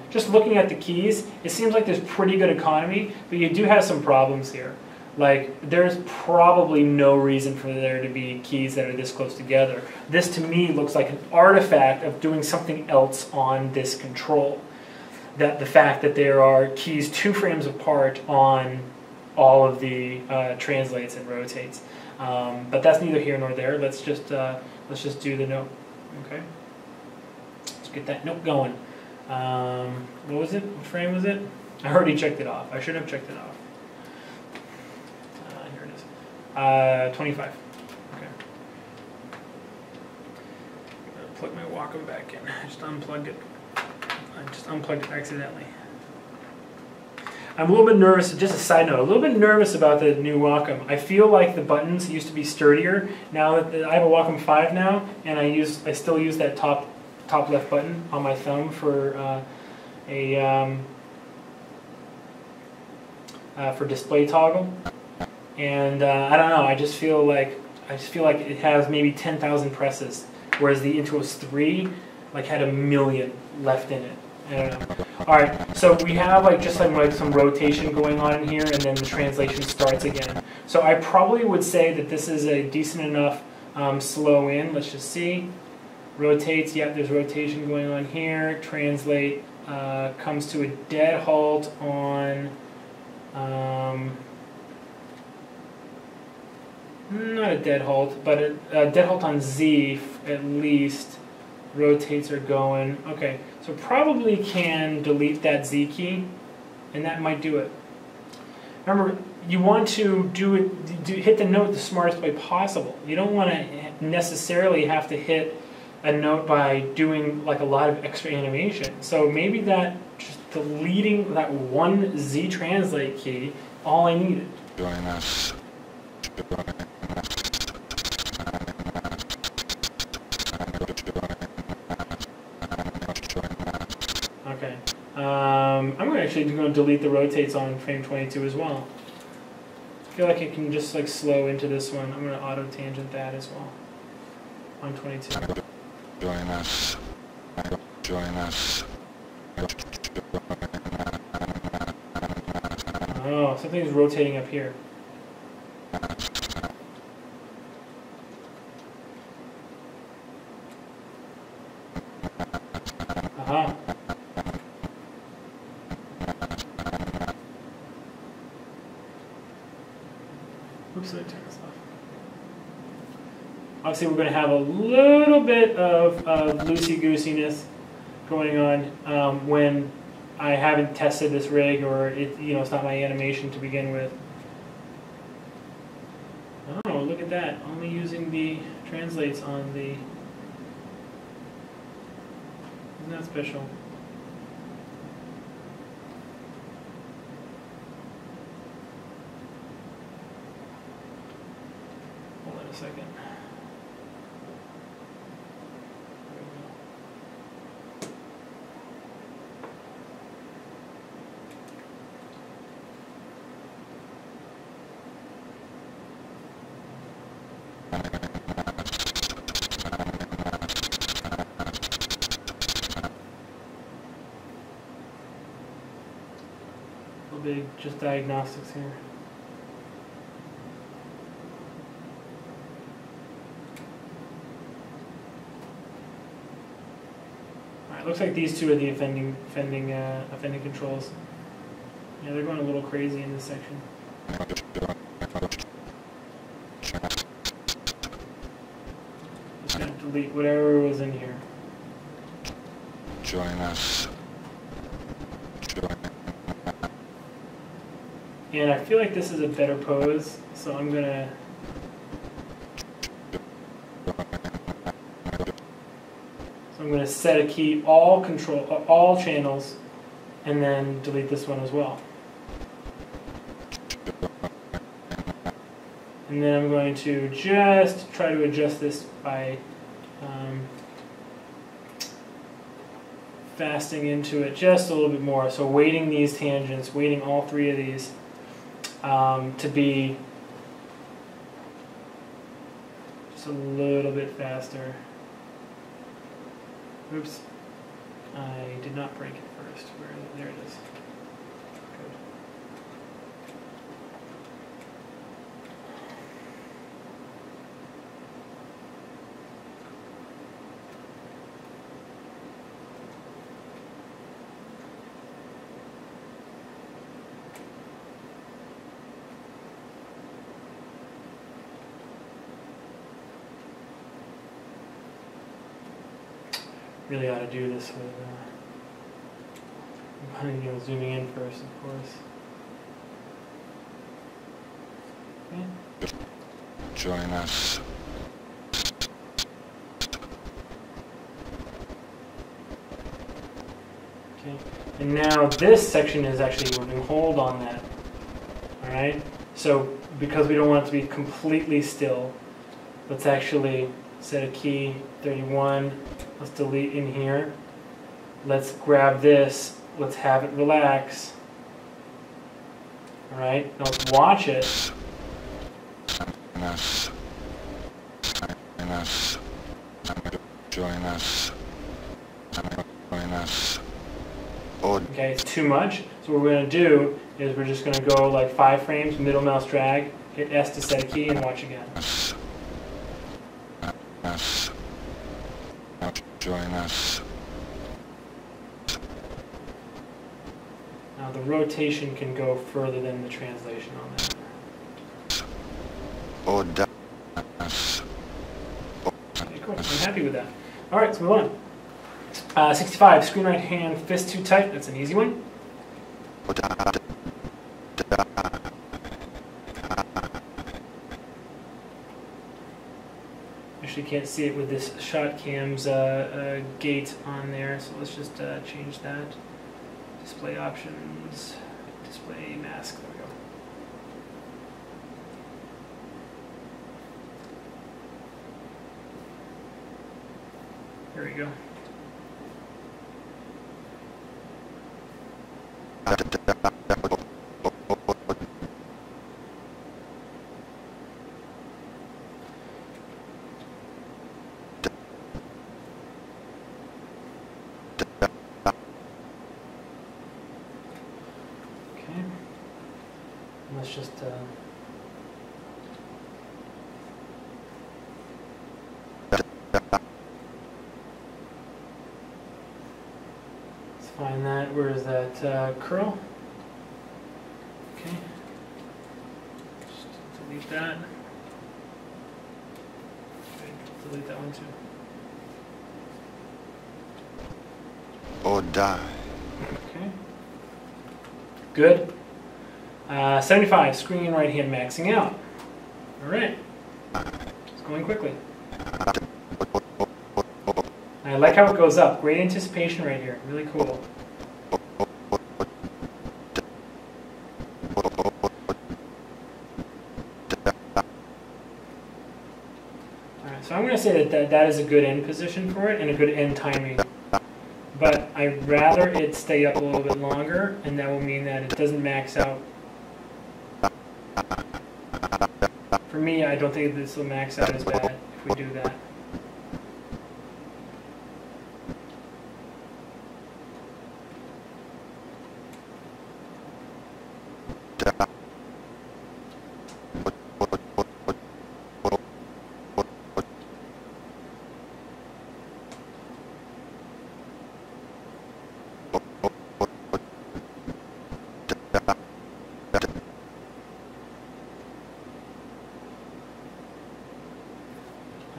[SPEAKER 1] Just looking at the keys, it seems like there's pretty good economy, but you do have some problems here. Like, there's probably no reason for there to be keys that are this close together. This, to me, looks like an artifact of doing something else on this control. That the fact that there are keys 2 frames apart on all of the translates and rotates. But that's neither here nor there. Let's just do the note. Okay. Let's get that note going. What was it? What frame was it? I already checked it off. I should have checked it off. Here it is. 25. Okay. Plug my Wacom back in. I just unplugged it. I just unplugged it accidentally. I'm a little bit nervous, just a side note, a little bit nervous about the new Wacom. I feel like the buttons used to be sturdier. Now that I have a Wacom 5 now, and I still use that top left button on my thumb for for display toggle. And I don't know, I just feel like it has maybe 10,000 presses, whereas the Intuos 3 had 1,000,000 left in it. I don't know. All right, so we have just some rotation going on in here, and then the translation starts again. So I probably would say that this is a decent enough slow in. Let's just see. Rotates. Yeah, there's rotation going on here. Translate comes to a dead halt on. Not a dead halt, but a dead halt on Z at least. Rotates are going. Okay, so probably can delete that Z key, and that might do it. Remember, you want to hit the note the smartest way possible. You don't want to necessarily have to hit a note by doing a lot of extra animation. So maybe that just deleting that one Z translate key, all I needed.
[SPEAKER 2] Join us.
[SPEAKER 1] Okay. I'm actually going to delete the rotates on frame 22 as well. I feel like it can just slow into this one. I'm going to auto tangent that as well on 22.
[SPEAKER 2] Join us. Join us.
[SPEAKER 1] Oh, something's rotating up here. Aha. Oops, let me turn this off. Obviously, we're going to have a little bit of loosey-goosiness going on when I haven't tested this rig, or it's not my animation to begin with. Oh, look at that! Only using the translates on the. Isn't that special? Hold on a second. Big, just diagnostics here. Alright, looks like these two are the offending controls. Yeah, they're going a little crazy in this section. Just gonna delete whatever was in here.
[SPEAKER 2] Join us.
[SPEAKER 1] And I feel like this is a better pose, so I'm gonna set a key all channels, and then delete this one as well. And then I'm going to just try to adjust this by fasting into it just a little bit more. So weighting these tangents, weighting all three of these to be just a little bit faster. Oops, I did not break it first. Where is it? There it is. Good. Really ought to do this with, zooming in first, of course. Okay.
[SPEAKER 2] Join us.
[SPEAKER 1] Okay. And now this section is actually, we're going to hold on that. Alright? So, because we don't want it to be completely still, let's actually set a key, 31. Let's delete in here. Let's grab this. Let's have it relax. Alright, now let's watch it.
[SPEAKER 2] Join us. Join us. Join us. Join us.
[SPEAKER 1] Okay, it's too much. So what we're going to do is we're just going to go like 5 frames, middle mouse drag, hit S to set a key, and watch again.
[SPEAKER 2] Join us.
[SPEAKER 1] Now the rotation can go further than the translation on that. Okay, cool. I'm happy with that. All right, let's move on. 65, screen right hand, fist too tight. That's an easy one. Actually can't see it with this shot cam's gate on there, so let's just change that. Display options, display mask, there we go. There we go. Let's just let's find that. Where is that curl? Okay. Just delete that. Okay, delete that one too.
[SPEAKER 2] Or die.
[SPEAKER 1] Okay. Good. 75, screen right hand maxing out. All right. It's going quickly. I like how it goes up. Great anticipation right here. Really cool. Alright, so I'm going to say that is a good end position for it and a good end timing. But I'd rather it stay up a little bit longer, and that will mean that it doesn't max out. For me, I don't think this will max out as bad if we do that.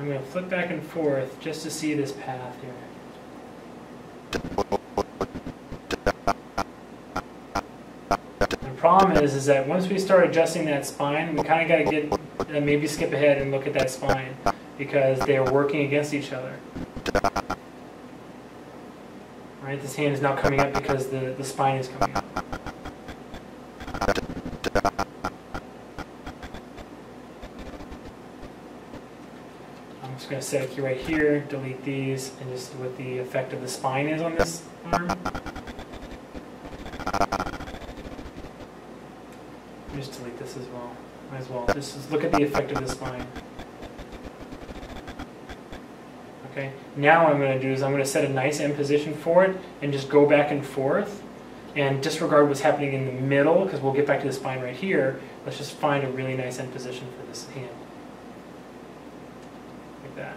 [SPEAKER 1] I'm going to flip back and forth just to see this path here. The problem is that once we start adjusting that spine, we kind of got to get, maybe skip ahead and look at that spine because they're working against each other. Right, this hand is now coming up because the spine is coming up. I'm just going to set a key right here, delete these, and just see what the effect of the spine is on this arm. Just delete this as well. Might as well. Just look at the effect of the spine. Okay. Now what I'm going to do is I'm going to set a nice end position for it and just go back and forth and disregard what's happening in the middle because we'll get back to the spine right here. Let's just find a really nice end position for this hand. Like that.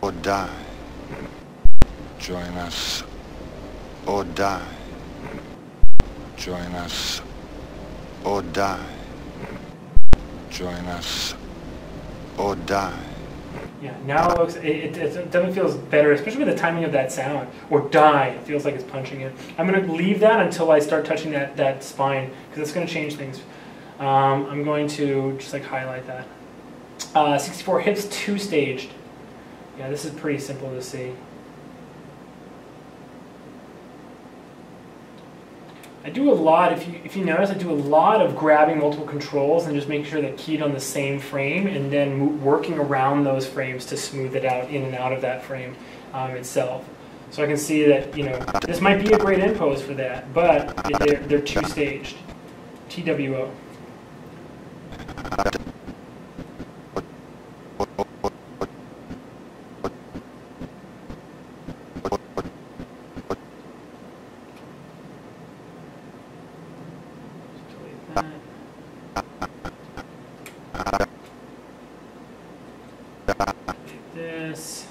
[SPEAKER 2] Or die. Join us. Or die. Join us. Or die. Join us. Or die.
[SPEAKER 1] Yeah, now it looks, it definitely feels better, especially with the timing of that sound. Or die, it feels like it's punching it. I'm going to leave that until I start touching that spine, because it's going to change things. I'm going to just like highlight that. 64 hips two-staged. Yeah, this is pretty simple to see. I do a lot, if you notice, I do a lot of grabbing multiple controls and just making sure they're keyed on the same frame and then working around those frames to smooth it out in and out of that frame itself. So I can see that, you know, this might be a great end pose for that, but they're two-staged. TWO. This.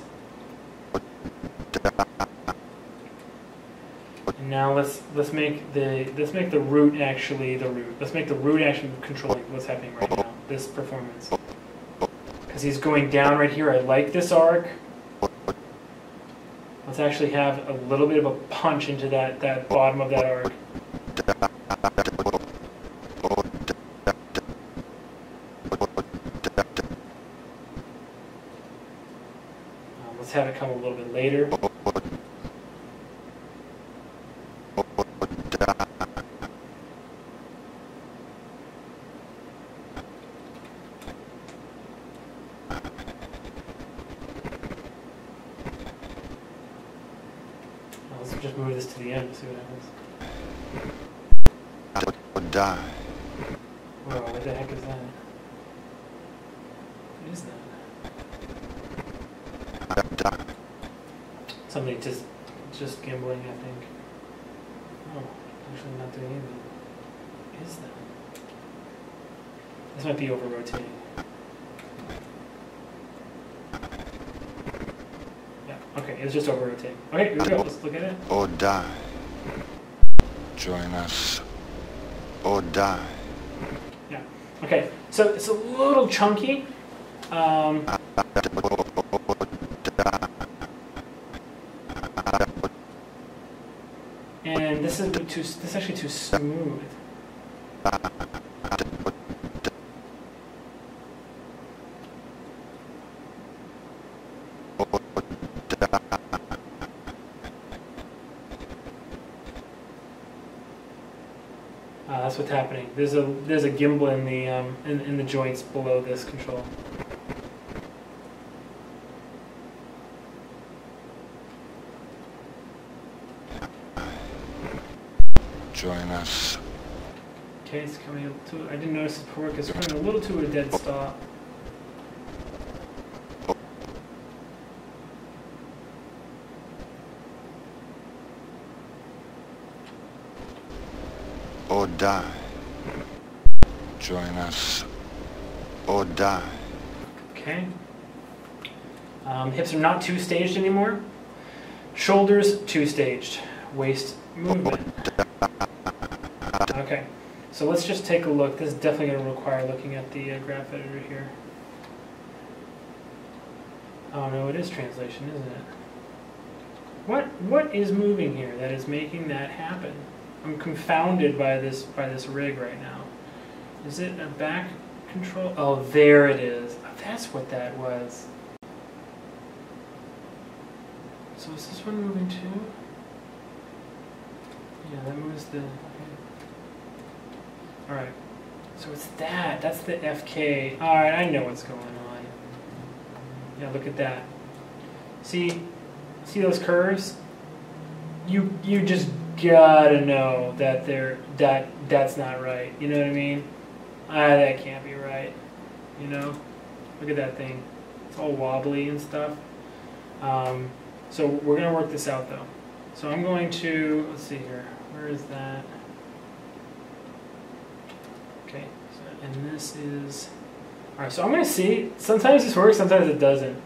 [SPEAKER 1] And now let's make the root actually the root. Let's make the root actually controlling what's happening right now. This performance. Because he's going down right here. I like this arc. Let's actually have a little bit of a punch into that bottom of that arc. Let's have it come a little bit later. Let's just move this to the end and see what happens.
[SPEAKER 2] Or die.
[SPEAKER 1] Whoa, what the heck is that? What is that? Something just gambling, I think. Oh, actually not doing anything. What is that? This might be over-rotating. Yeah, okay, it's just over-rotating. Okay, here we go, let's look at it.
[SPEAKER 2] Or die. Join us. Or die.
[SPEAKER 1] Yeah, okay, so it's a little chunky. And this is actually too smooth. That's what's happening. There's a gimbal in the joints below this control.
[SPEAKER 2] Join us.
[SPEAKER 1] Okay, it's coming up to. I didn't notice it before because it's coming a little to a dead stop.
[SPEAKER 2] Or die. Join us. Or die.
[SPEAKER 1] Okay. Hips are not two-staged anymore. Shoulders, two-staged. Waist movement. Okay, so let's just take a look. This is definitely going to require looking at the graph editor here. Oh no, it is translation, isn't it? What is moving here that is making that happen? I'm confounded by this rig right now. Is it a back control? Oh, there it is. Oh, that's what that was. So is this one moving too? Yeah, that moves the... Okay. Alright. So it's that. That's the FK. Alright, I know what's going on. Yeah, look at that. See those curves? You just gotta know that that's not right. You know what I mean? That can't be right. You know? Look at that thing. It's all wobbly and stuff. So we're gonna work this out though. So I'm going to, let's see here. Where is that? Okay, so, and this is, all right, so I'm gonna see, sometimes this works, sometimes it doesn't.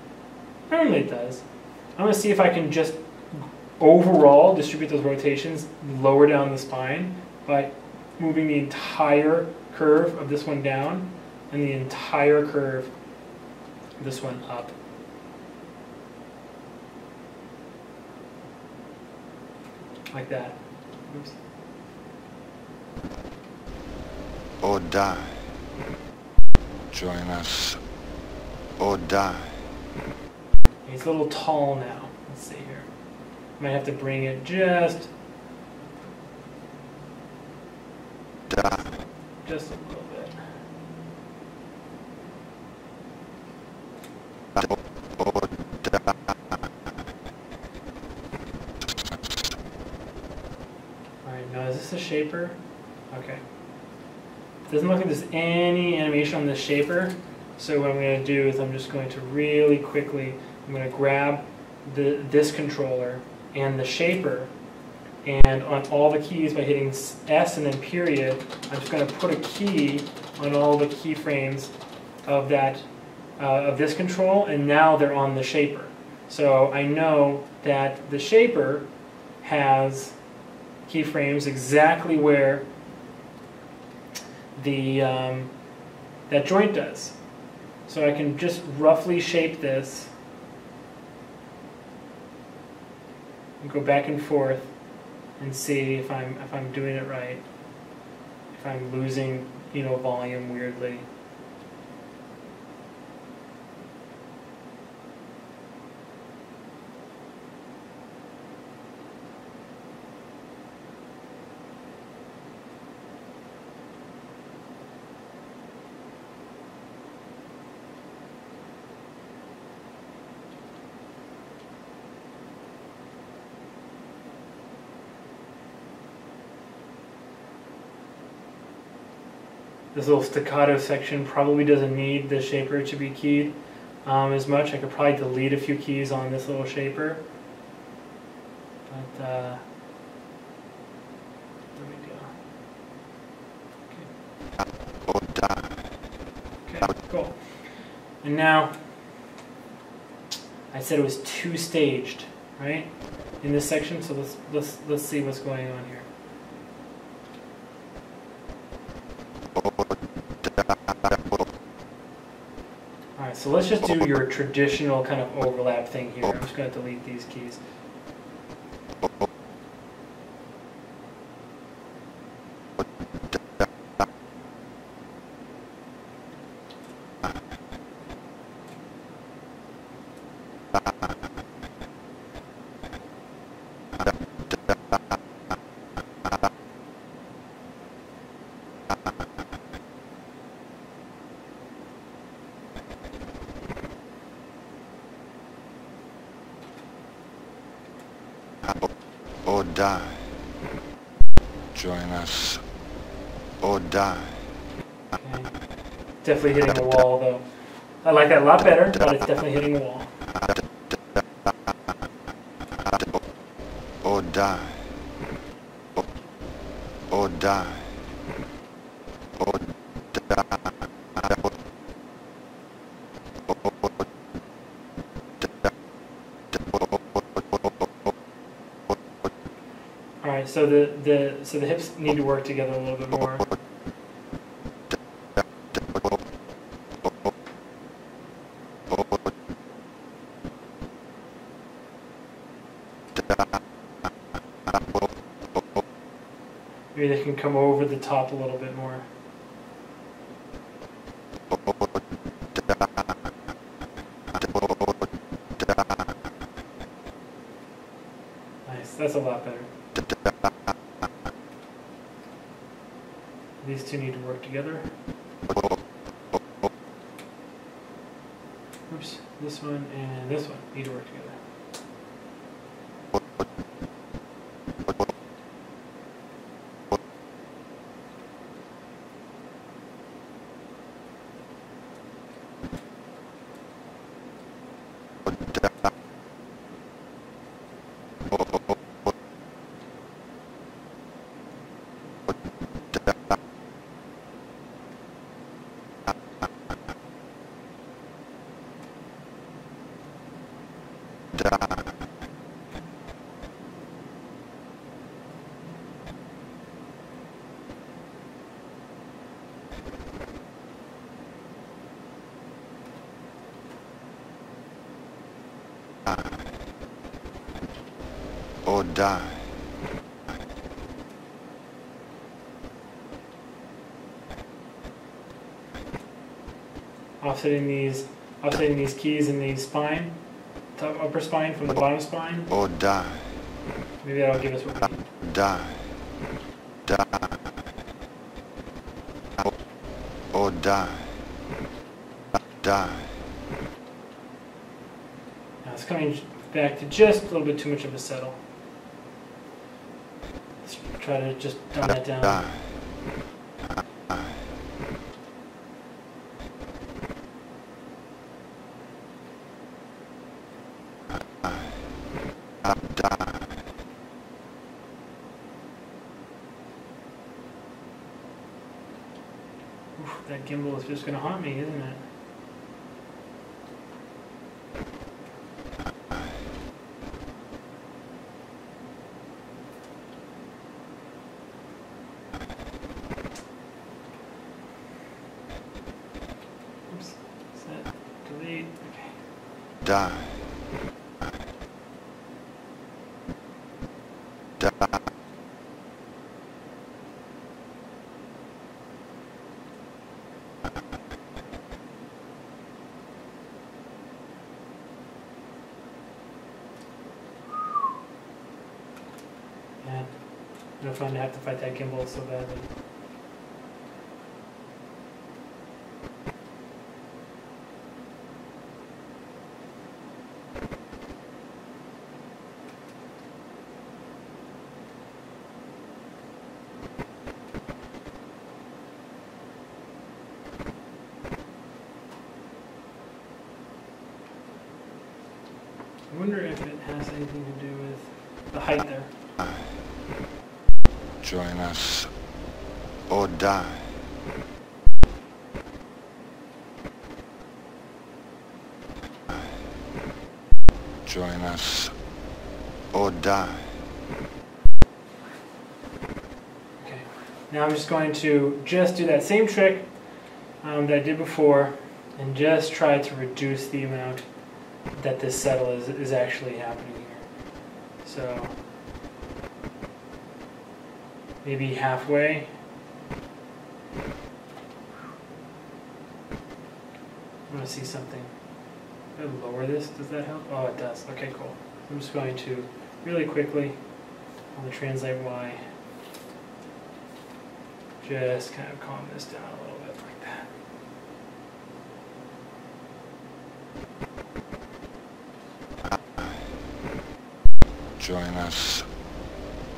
[SPEAKER 1] Apparently it does. I'm gonna see if I can just overall distribute those rotations lower down the spine by moving the entire curve of this one down and the entire curve of this one up. Like that. Oops.
[SPEAKER 2] Or die. Join us. Or die.
[SPEAKER 1] He's a little tall now. Let's see here. Might have to bring it just
[SPEAKER 2] Die.
[SPEAKER 1] a little bit.
[SPEAKER 2] Or die.
[SPEAKER 1] Alright, now is this a shaper? Okay. Doesn't look like there's any animation on this shaper. So what I'm going to do is I'm just going to really quickly, I'm going to grab this controller and the shaper, and on all the keys by hitting S and then period, I'm just going to put a key on all the keyframes of that of this control, and now they're on the shaper. So I know that the shaper has keyframes exactly where the that joint does. So I can just roughly shape this and go back and forth and see if I'm doing it right. If I'm losing, you know, volume weirdly. This little staccato section probably doesn't need the shaper to be keyed as much. I could probably delete a few keys on this little shaper. But, there we go. Okay.
[SPEAKER 2] Or die.
[SPEAKER 1] Okay, cool. And now, I said it was two-staged, right? In this section, so let's see what's going on here. Alright, so let's just do your traditional kind of overlap thing here. I'm just going to delete these keys.
[SPEAKER 2] Or die. Join us. Or die.
[SPEAKER 1] Okay. Definitely hitting a wall, though. I like that a lot better, but it's definitely hitting a wall.
[SPEAKER 2] Or die. Or die. Or die.
[SPEAKER 1] So the hips need to work together a little bit more. Maybe they can come over the top a little bit more. Nice, that's a lot better. These two need to work together. Oops, this one and this one need to work together.
[SPEAKER 2] Or die.
[SPEAKER 1] Offsetting these keys in the spine, top upper spine from the bottom spine.
[SPEAKER 2] Or die.
[SPEAKER 1] Maybe that'll give us what we need.
[SPEAKER 2] Die. Die. Or die. Die.
[SPEAKER 1] Now it's coming back to just a little bit too much of a settle. Let's try to just dumb that down.
[SPEAKER 2] Die.
[SPEAKER 1] Oof, that gimbal is just going to haunt me, isn't it? Oops. Set. Delete. Okay.
[SPEAKER 2] Die. Die.
[SPEAKER 1] Yeah. No fun to have to fight that gimbal so badly. I wonder if it has anything to do with the height there.
[SPEAKER 2] Join us or die. Join us or die.
[SPEAKER 1] Okay. Now I'm just going to just do that same trick that I did before and just try to reduce the amount that this settle is actually happening here. So maybe halfway. I want to see something. If I lower this, does that help? Oh, it does. Okay, cool. I'm just going to really quickly on the translate Y, just kind of calm this down a little bit like that.
[SPEAKER 2] Join us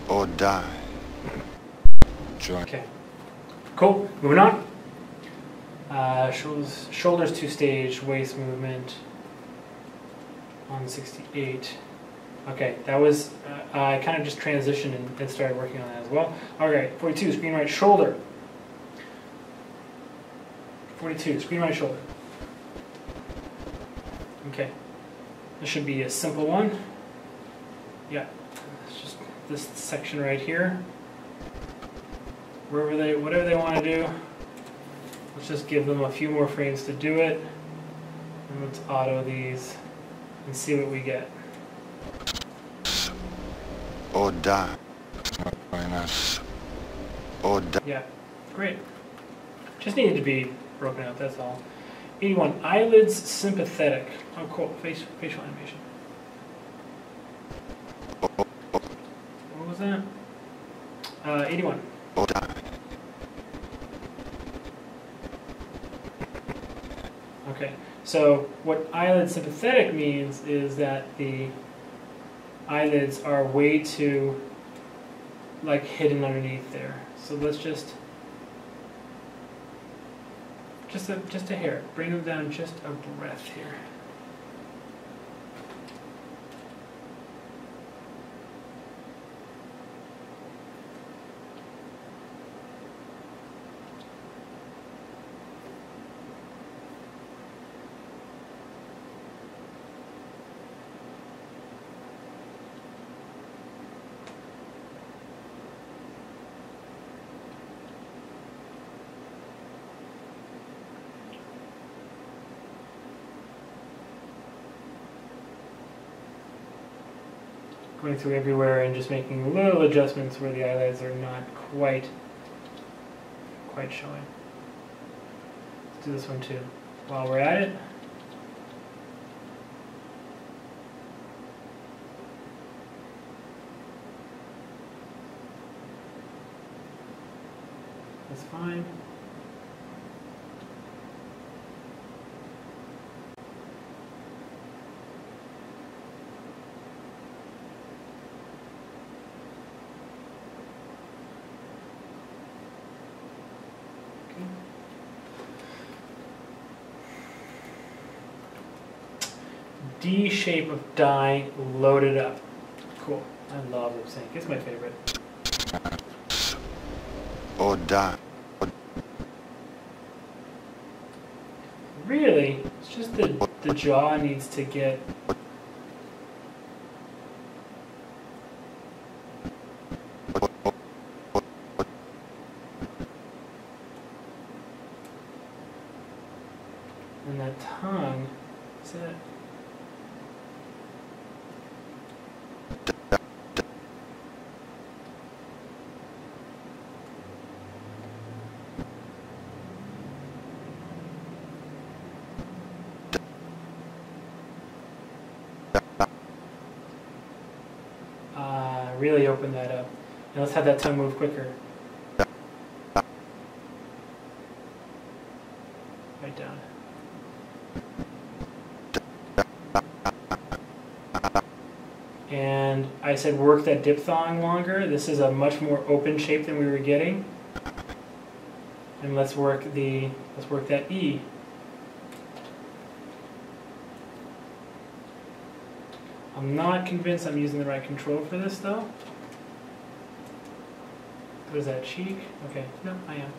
[SPEAKER 2] or die. Join.
[SPEAKER 1] Okay, cool. Moving on. Shoulders two-stage, waist movement on 68. Okay, that was, I kind of just transitioned and started working on that as well. All right, 42, screen right shoulder. 42, screen right shoulder. Okay, this should be a simple one. Yeah, let's just this section right here. Whatever they want to do. Let's just give them a few more frames to do it. And let's auto these and see what we get.
[SPEAKER 2] Or die. Join us. Or die.
[SPEAKER 1] Yeah, great. Just needed to be broken out, that's all. 81, eyelids sympathetic. Oh, cool. Facial animation. What was that? 81.
[SPEAKER 2] Or die.
[SPEAKER 1] Okay, so what eyelid sympathetic means is that the eyelids are way too like hidden underneath there. So let's just a hair. Bring them down just a breath here. Going through everywhere and just making little adjustments where the eyelids are not quite showing. Let's do this one too. While we're at it, that's fine. D shape of dye loaded up. Cool. I love lip sync. It's my favorite.
[SPEAKER 2] Or die.
[SPEAKER 1] Really? It's just the jaw needs to get... And that tongue, is it? Really open that up. And let's have that tongue move quicker. Right down. And I said work that diphthong longer. This is a much more open shape than we were getting. And let's work that E. I'm not convinced I'm using the right control for this though. What is that, cheek? Okay, no, I am.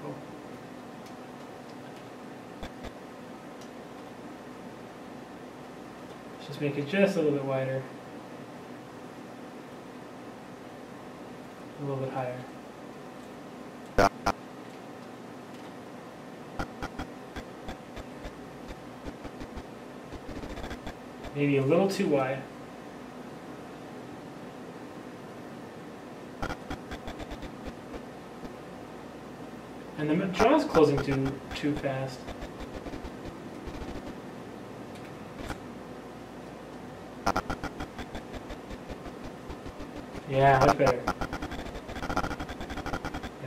[SPEAKER 1] Cool. Let's just make it just a little bit wider. A little bit higher. Maybe a little too wide. And the jaw's closing too fast. Yeah, much better.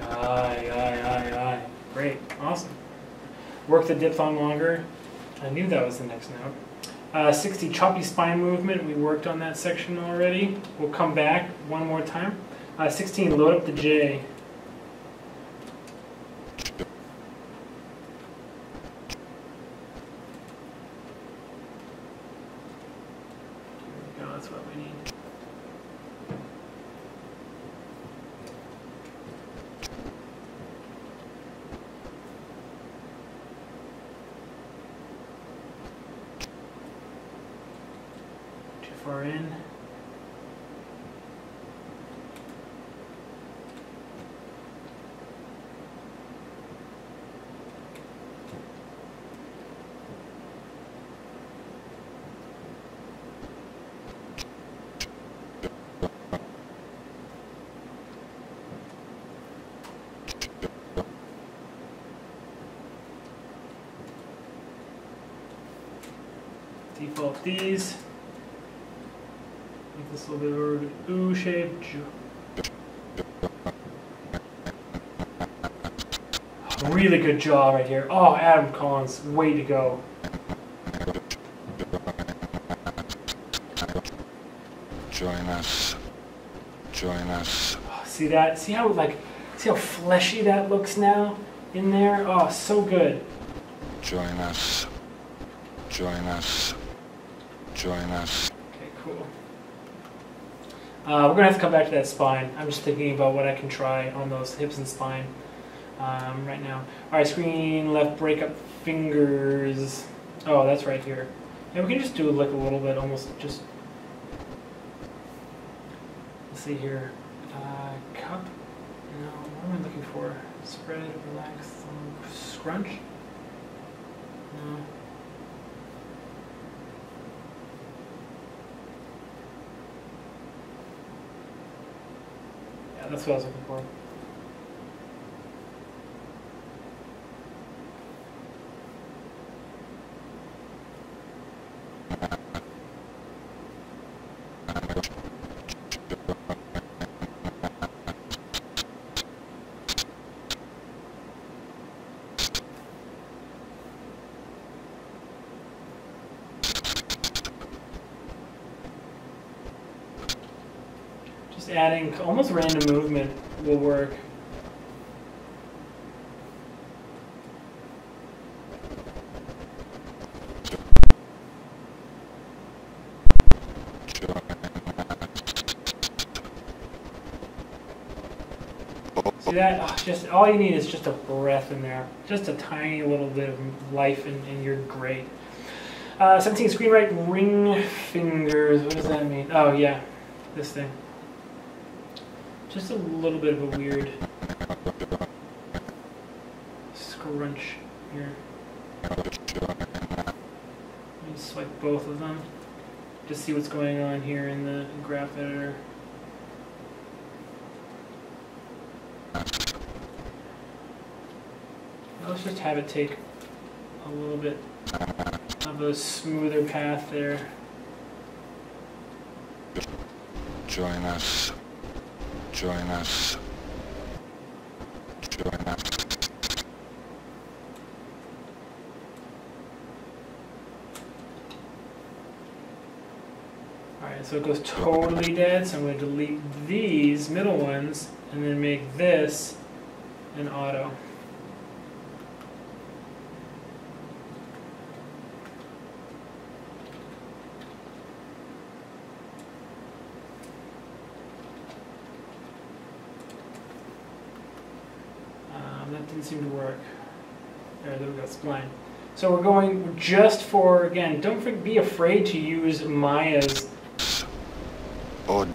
[SPEAKER 1] Aye. Great, awesome. Work the diphthong longer. I knew that was the next note. 60, choppy spine movement. We worked on that section already. We'll come back one more time. 16, load up the J. There we go, that's what we need. far in. Default these. Make this a little bit of an U shape. Really good jaw right here. Oh, Adam Collins, way to go.
[SPEAKER 2] Join us. Join us.
[SPEAKER 1] Oh, see that? See how fleshy that looks now in there? Oh, so good.
[SPEAKER 2] Join us. Join us. Join us.
[SPEAKER 1] Okay, cool. We're gonna have to come back to that spine. I'm just thinking about what I can try on those hips and spine right now. All right, screen left break up fingers. Oh, that's right here. Yeah, we can just do like a little bit, almost just. Let's see here. Cup. No, what am I looking for? Spread, relax, scrunch. No. Yeah, that's what I was looking for. Just adding almost random movement will work. See that? Oh, just all you need is just a breath in there, just a tiny little bit of life, and you're great. 17 screen right ring fingers. What does that mean? Oh yeah, this thing. Just a little bit of a weird scrunch here. Let me swipe both of them. Just see what's going on here in the graph editor. Let's just have it take a little bit of a smoother path there.
[SPEAKER 2] Join us. Join us. Join us.
[SPEAKER 1] Alright, so it goes totally dead, so I'm going to delete these middle ones and then make this an auto. That didn't seem to work. There we go, spline. So we're going just for, again, don't be afraid to use Maya's
[SPEAKER 2] Or
[SPEAKER 1] what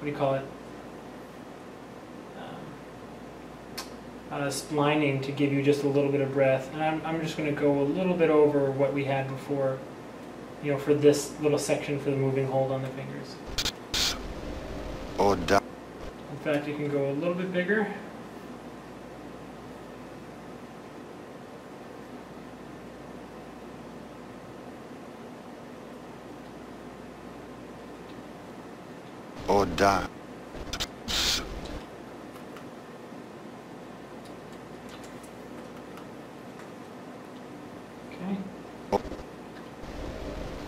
[SPEAKER 1] do you call it? Splining to give you just a little bit of breath. And I'm just going to go a little bit over what we had before, you know, for this little section for the moving hold on the fingers.
[SPEAKER 2] or die.
[SPEAKER 1] In fact, you can go a little bit bigger.
[SPEAKER 2] Or die.
[SPEAKER 1] Okay.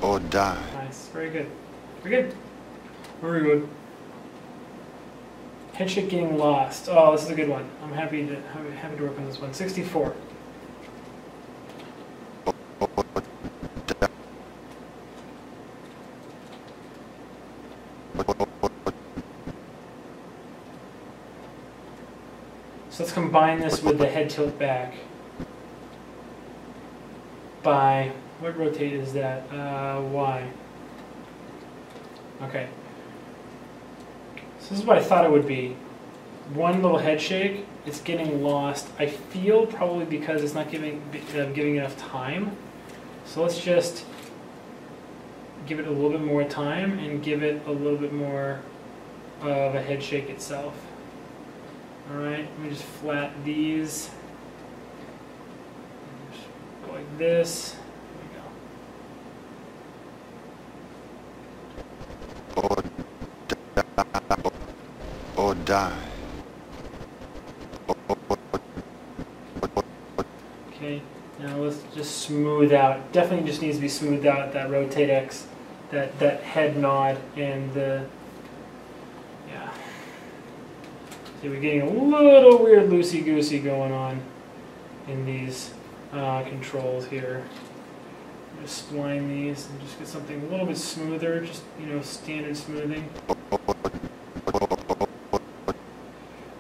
[SPEAKER 2] Or die.
[SPEAKER 1] Nice. Very good. Very good. Very good. Head shake getting lost. Oh, this is a good one. I'm happy to work on this one. 64. So let's combine this with the head tilt back. by, what rotate is that? Y. Okay. So this is what I thought it would be. One little head shake, it's getting lost. I feel probably because it's not giving enough time. So let's just give it a little bit more time and give it a little bit more of a head shake itself. Alright, let me just flat these. Just go like this. There we go.
[SPEAKER 2] Or die.
[SPEAKER 1] Okay, now let's just smooth out. Definitely just needs to be smoothed out, that rotate X, that head nod, and the, yeah. See, we're getting a little weird loosey-goosey going on in these controls here. Just spline these and just get something a little bit smoother, just, you know, standard smoothing.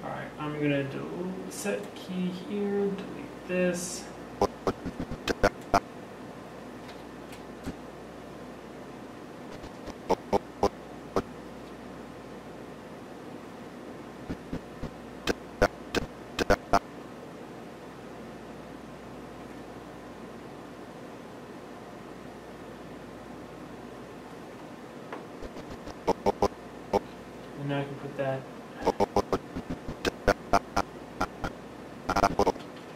[SPEAKER 1] Alright, I'm going to do set key here, delete this. And now I can put that.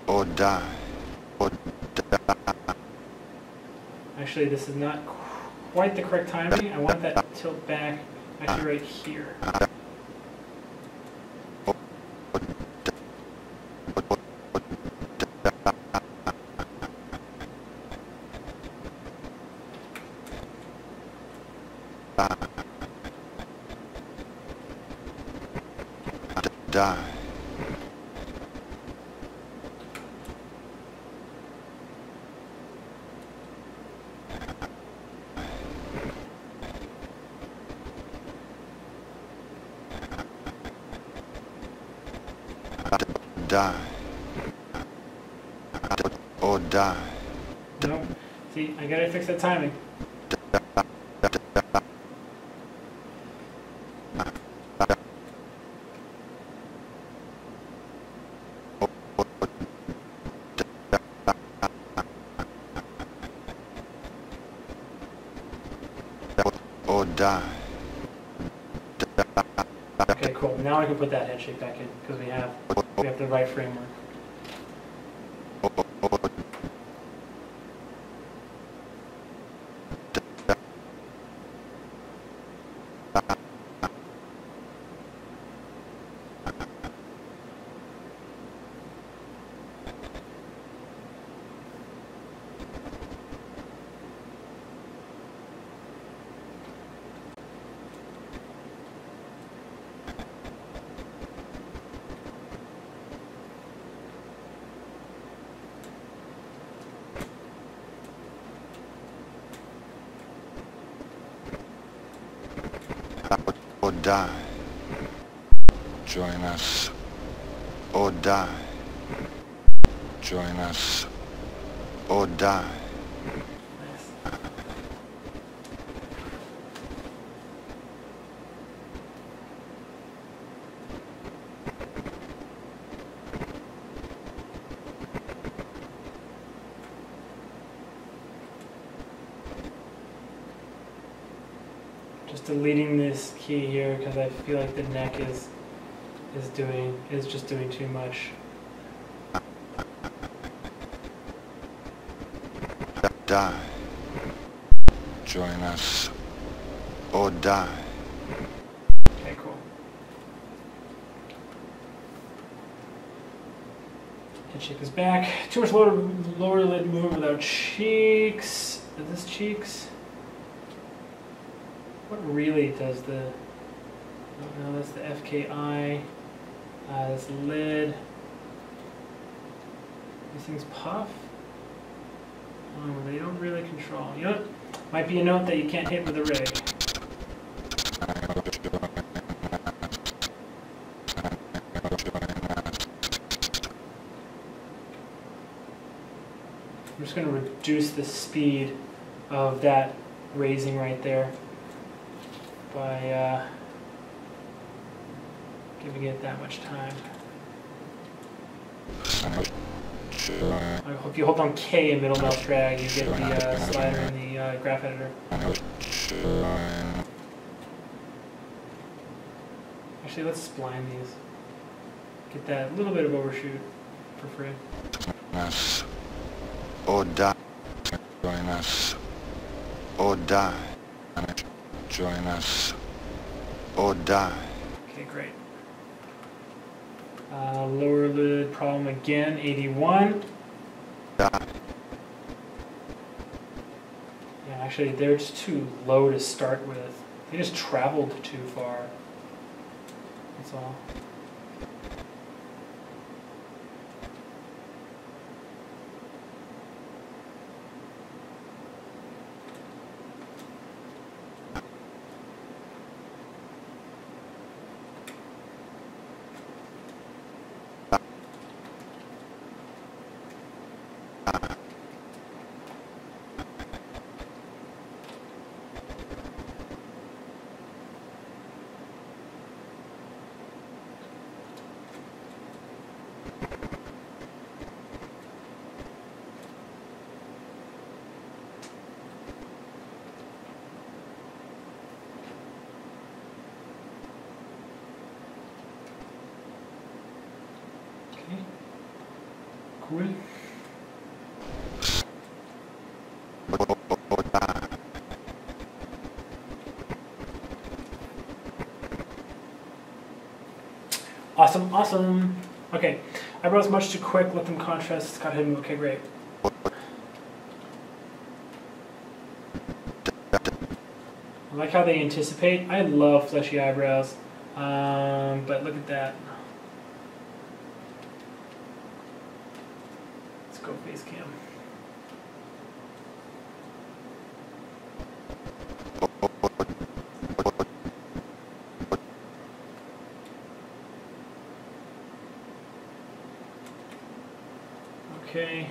[SPEAKER 2] Or die.
[SPEAKER 1] Actually, this is not quite the correct timing. I want that tilt back actually right here.
[SPEAKER 2] Die. Die. Or die.
[SPEAKER 1] No. See, I gotta fix that timing.
[SPEAKER 2] Or die.
[SPEAKER 1] Okay, cool. Now I can put that head shake back in because we have the right framework.
[SPEAKER 2] Or die. Join us. Or die. Join us. Or die.
[SPEAKER 1] Just deleting this key here because I feel like the neck is just doing too much.
[SPEAKER 2] Die. Join us. Or die.
[SPEAKER 1] Okay, cool. Head shake is back. Too much lower lid movement without cheeks. Is this cheeks? What really does the... I don't know, that's the FKI. This lid. These things puff. Oh, they don't really control. You know what? Might be a note that you can't hit with a rig. I'm just going to reduce the speed of that raising right there by giving it that much time. If you hold on K in middle mouse drag, you get the slider in the graph editor. Actually, let's spline these. Get that little bit of overshoot for free.
[SPEAKER 2] Or die. Join us. Or die. Join us. Or die.
[SPEAKER 1] Okay, great. Lower lid problem again, 81.
[SPEAKER 2] Die.
[SPEAKER 1] Yeah, actually, they're just too low to start with. They just traveled too far. That's all. Cool. Awesome, awesome. Okay, eyebrows much too quick, let them contrast, got hidden. Okay, great. I like how they anticipate. I love fleshy eyebrows, but look at that. Let's go face cam. Okay.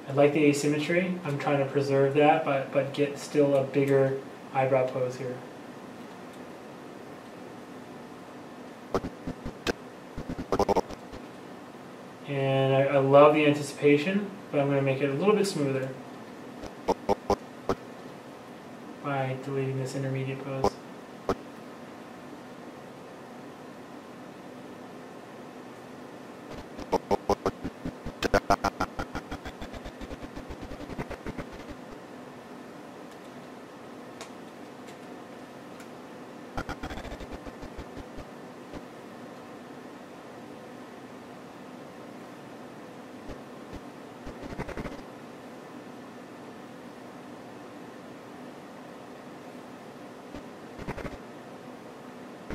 [SPEAKER 1] I like the asymmetry. I'm trying to preserve that, but get still a bigger eyebrow pose here. And I love the anticipation, but I'm going to make it a little bit smoother by deleting this intermediate pose.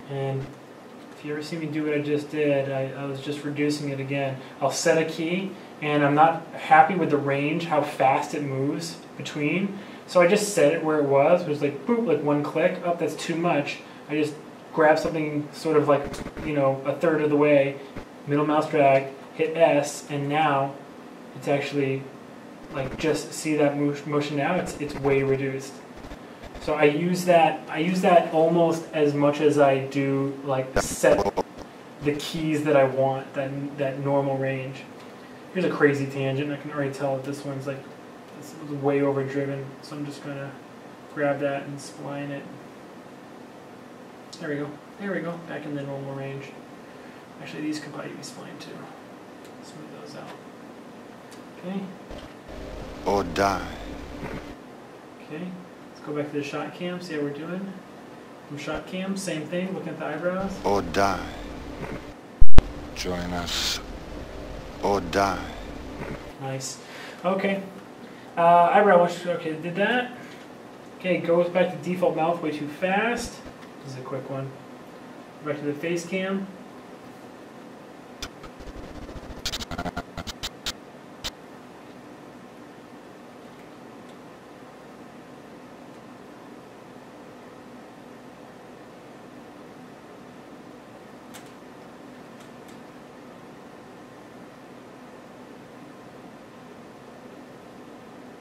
[SPEAKER 1] And if you ever see me do what I just did, I was just reducing it again. I'll set a key, and I'm not happy with the range, how fast it moves between. So I just set it where it was. It was like, boop, like one click. Oh, that's too much. I just grab something sort of like, you know, a third of the way, middle mouse drag, hit S, and now it's actually like, just see that motion now, it's way reduced. So I use that almost as much as I do like set the keys that I want, that normal range. Here's a crazy tangent. I can already tell that this one's like, this was way overdriven. So I'm just gonna grab that and spline it. There we go. There we go. Back in the normal range. Actually, these could probably be splined too. Smooth those out. Okay.
[SPEAKER 2] Or die.
[SPEAKER 1] Okay. Go back to the shot cam, see how we're doing. From shot cam, same thing, looking at the eyebrows.
[SPEAKER 2] Or die. Join us. Or die.
[SPEAKER 1] Nice. Okay. Eyebrow, okay, did that. Okay, goes back to default mouth way too fast. This is a quick one. Back to the face cam.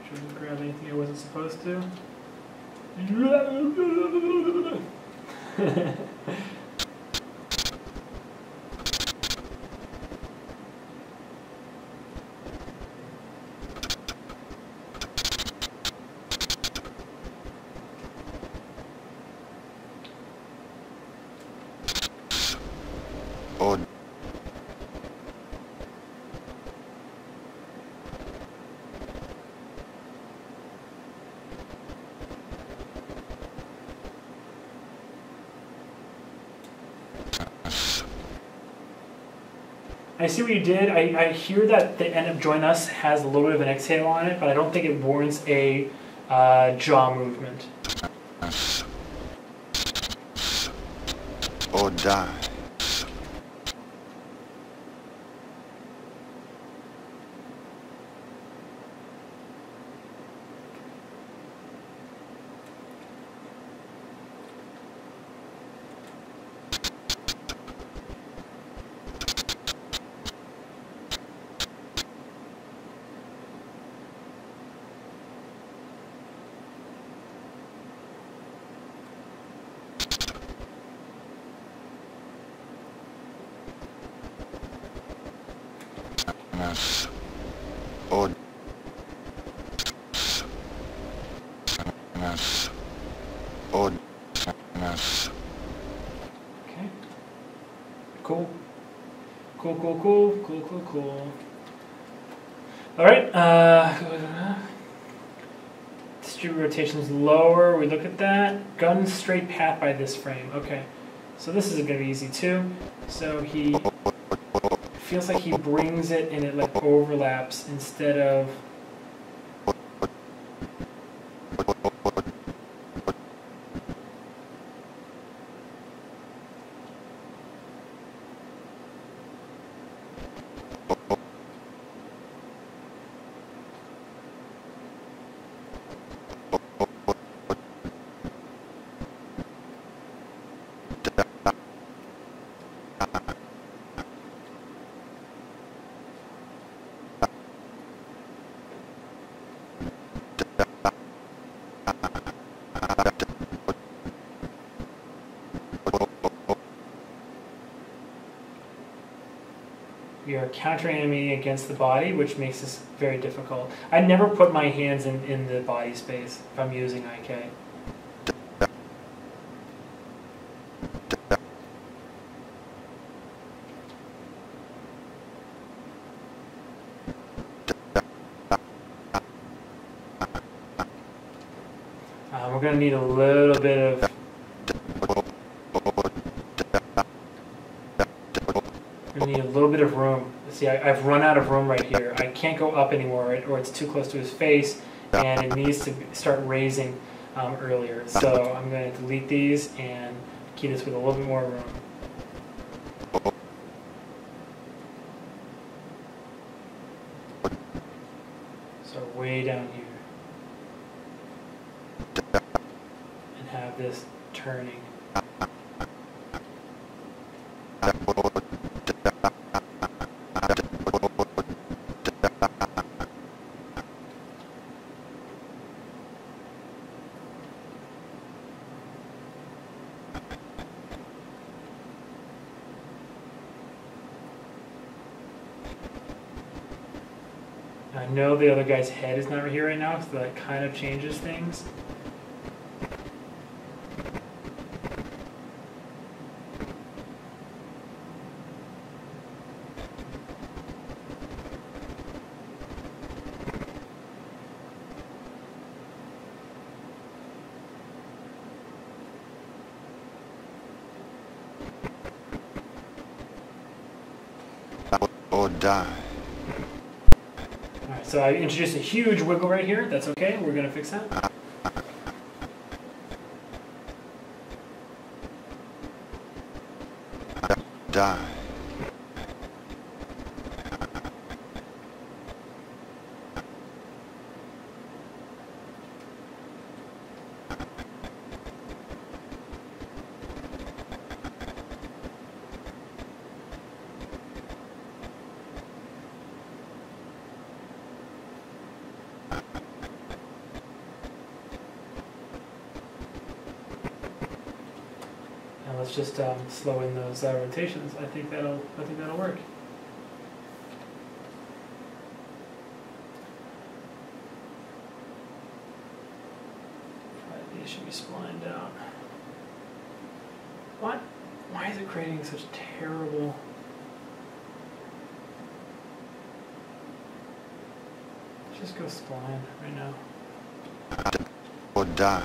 [SPEAKER 1] Shouldn't grab anything I wasn't supposed to.
[SPEAKER 2] or
[SPEAKER 1] I see what you did. I hear that the end of Join Us has a little bit of an exhale on it, but I don't think it warrants a jaw movement.
[SPEAKER 2] or die. Or or
[SPEAKER 1] Okay. Cool. Cool. All right. Distribute rotations lower. We look at that. Gun straight path by this frame. Okay. So this is going to be easy too. So he feels like he brings it and it like overlaps instead of. We are countering enemy against the body, which makes this very difficult. I never put my hands in the body space if I'm using IK. We're going to need a little bit of... We need a little bit of room. See, I've run out of room right here. I can't go up anymore, or it's too close to his face, and it needs to start raising earlier. So I'm going to delete these and keep this with a little bit more room. So way down here. And have this turning. I know the other guy's head is not here right now, so that kind of changes things.
[SPEAKER 2] or die.
[SPEAKER 1] Alright, so I introduced a huge wiggle right here. That's okay. We're going to fix that.
[SPEAKER 2] Die.
[SPEAKER 1] let's just slow in those rotations. I think that'll work. These should be splined out. What? Why is it creating such terrible? Let's just go spline right now.
[SPEAKER 2] Or die.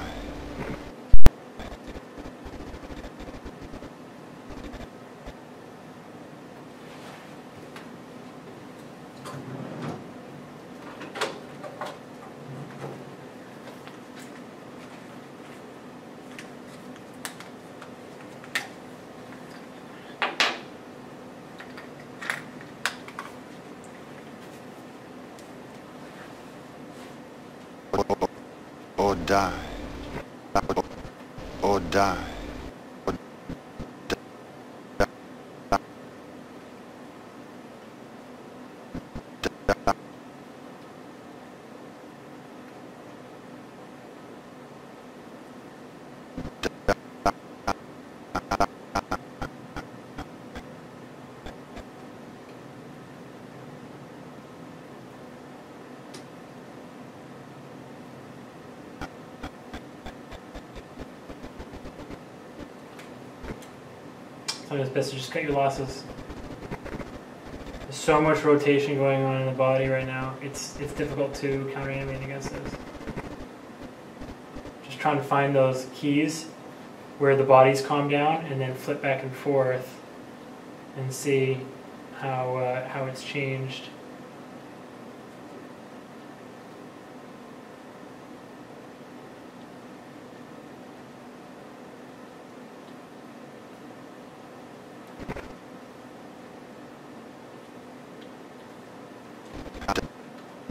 [SPEAKER 2] Or die. Or die.
[SPEAKER 1] Sometimes it's best to just cut your losses. There's so much rotation going on in the body right now. It's difficult to counter animate against this. Just trying to find those keys where the body's calmed down, and then flip back and forth and see how it's changed.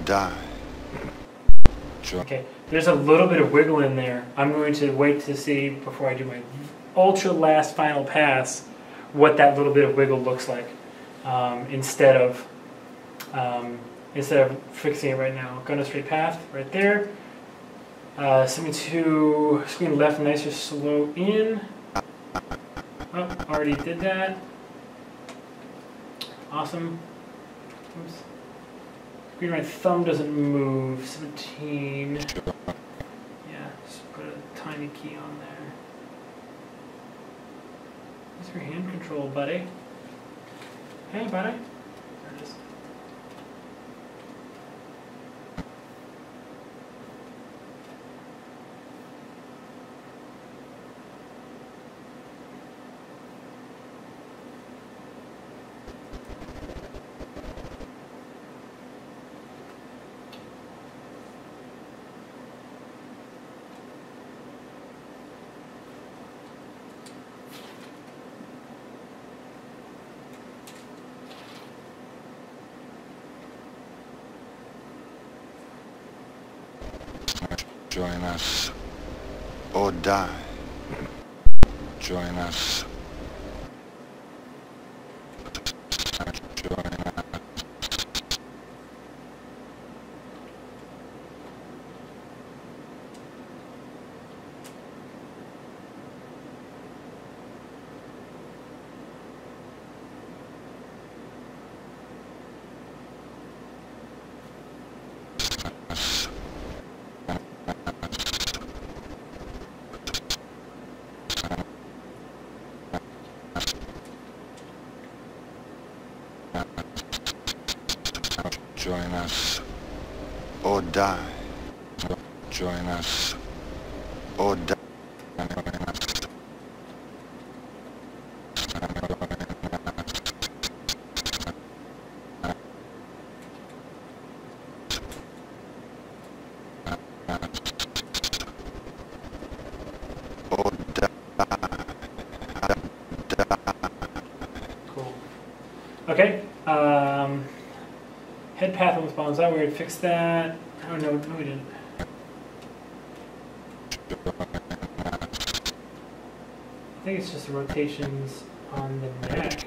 [SPEAKER 2] Die.
[SPEAKER 1] Okay, there's a little bit of wiggle in there. I'm going to wait to see, before I do my ultra last final pass, what that little bit of wiggle looks like, instead of fixing it right now. Go to straight path right there. Something to screen left, nicer, slow in. Oh, already did that. Awesome. Oops. Screen right thumb doesn't move. 17. Yeah, just put a tiny key on there. What's your hand control, buddy? Hey, buddy. There it is.
[SPEAKER 2] Join us. Or die. Join us. Join us. Join us. Or die. Join us. Or die.
[SPEAKER 1] Cool. Okay. Head path almost bounds out. We already fixed that. Oh no, no we didn't. I think it's just the rotations on the neck.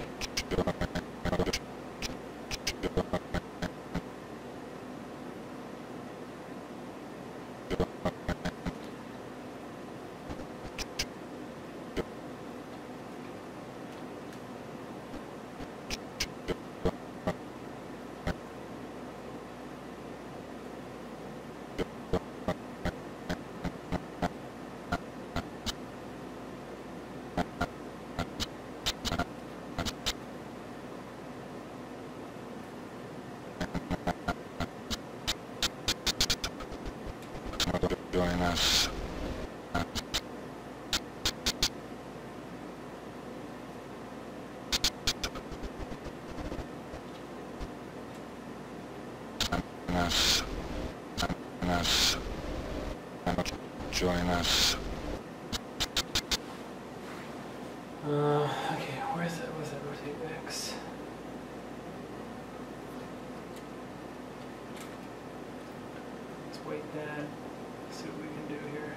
[SPEAKER 2] Join us. Join us.
[SPEAKER 1] Okay, where's that rotate X? Let's weight that. See what we can do here.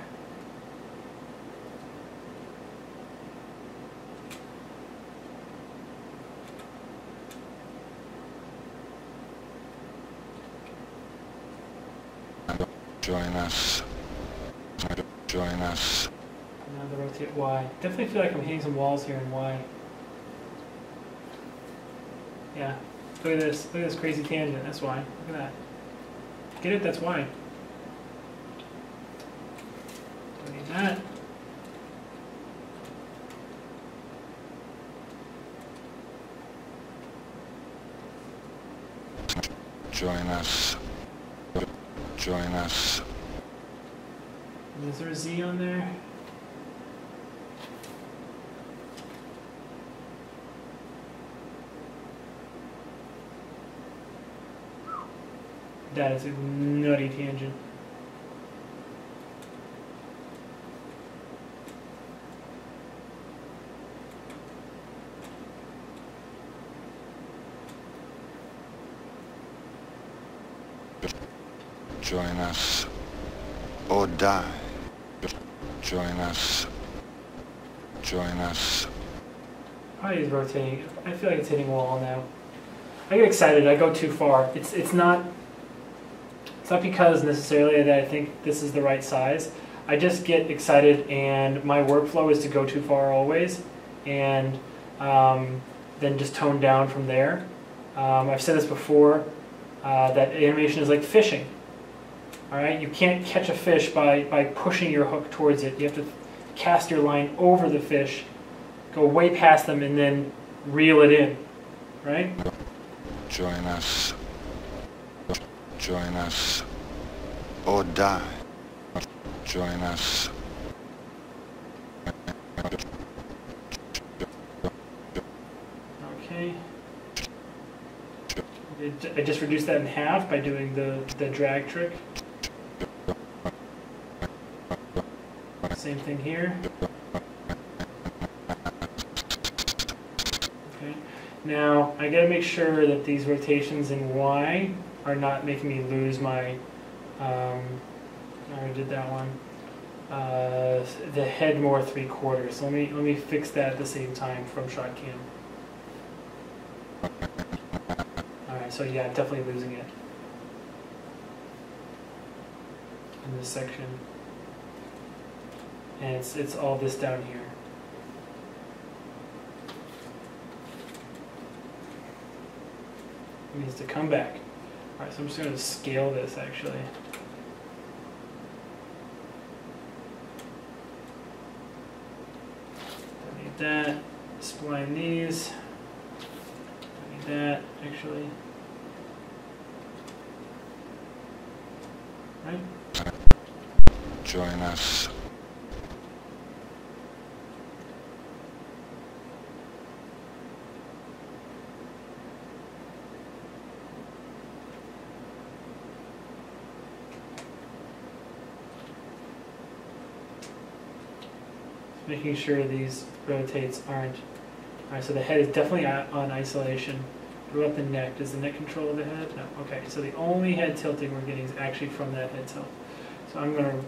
[SPEAKER 2] Join us. Join us.
[SPEAKER 1] Now the rotate Y. Definitely feel like I'm hitting some walls here in Y. Yeah. Look at this. Look at this crazy tangent. That's why. Look at that. Get it? That's why. Don't need that.
[SPEAKER 2] Join us. Join us.
[SPEAKER 1] Is there a Z on there? That is a nutty tangent.
[SPEAKER 2] Join us. Or die. Join us. Join us.
[SPEAKER 1] Probably is rotating. I feel like it's hitting a wall now. I get excited. I go too far. It's not because necessarily that I think this is the right size. I just get excited, and my workflow is to go too far always, and then just tone down from there. I've said this before, that animation is like fishing. All right, you can't catch a fish by pushing your hook towards it. You have to cast your line over the fish, go way past them, and then reel it in, right?
[SPEAKER 2] Join us. Join us. Or die. Join us.
[SPEAKER 1] Okay. I just reduced that in half by doing the drag trick. Same thing here. Okay. Now I got to make sure that these rotations in Y are not making me lose my. I already did that one. The head more 3/4. So let me fix that at the same time from shot cam. All right. So yeah, I'm definitely losing it in this section. And it's all this down here. It needs to come back. Alright, so I'm just going to scale this actually. Don't need that. Spline these. Don't need that actually. Right?
[SPEAKER 2] Join us.
[SPEAKER 1] Making sure these rotates aren't. Alright, so the head is definitely on isolation. What about the neck? Does the neck control the head? No. Okay, so the only head tilting we're getting is actually from that head tilt. So I'm gonna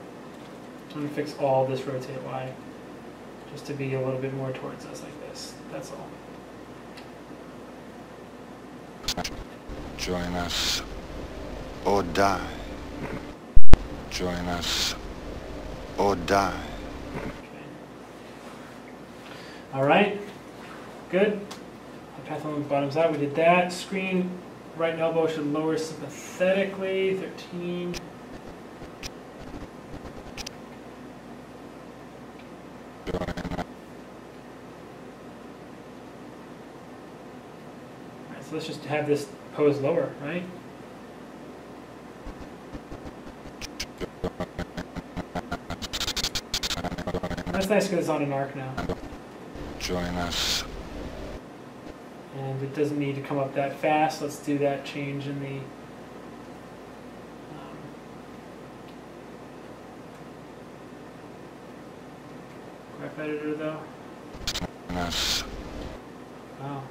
[SPEAKER 1] fix all this rotate Y just to be a little bit more towards us like this. That's all.
[SPEAKER 2] Join us. Or die. Join us. Or die.
[SPEAKER 1] All right, good. The path on the bottom's out. We did that. Screen right elbow should lower sympathetically. 13. All right, so let's just have this pose lower, right? That's nice because it's on an arc now.
[SPEAKER 2] Join us.
[SPEAKER 1] And it doesn't need to come up that fast. Let's do that change in the graph editor though.
[SPEAKER 2] Join us.
[SPEAKER 1] Wow.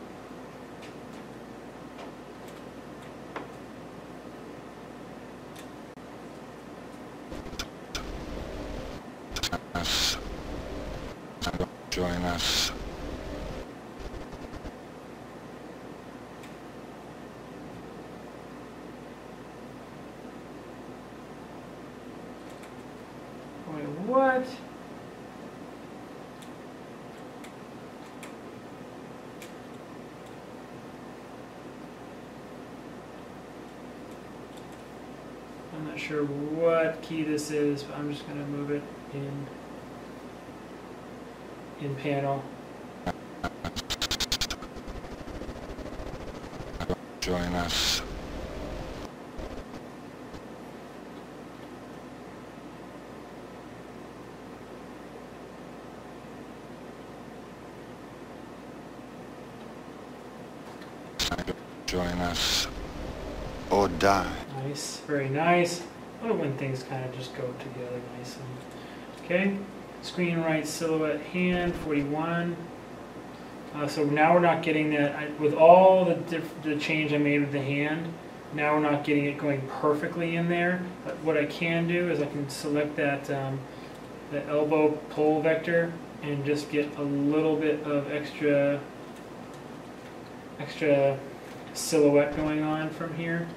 [SPEAKER 2] Join us.
[SPEAKER 1] Wait, what? I'm not sure what key this is, but I'm just going to move it in panel.
[SPEAKER 2] Join us. Join us or die.
[SPEAKER 1] Nice, very nice. I love when things kind of just go together nicely. Okay, screen right silhouette hand 41. So now we're not getting that with all the change I made with the hand. Now we're not getting it going perfectly in there. But what I can do is I can select that the elbow pull vector and just get a little bit of extra silhouette going on from here.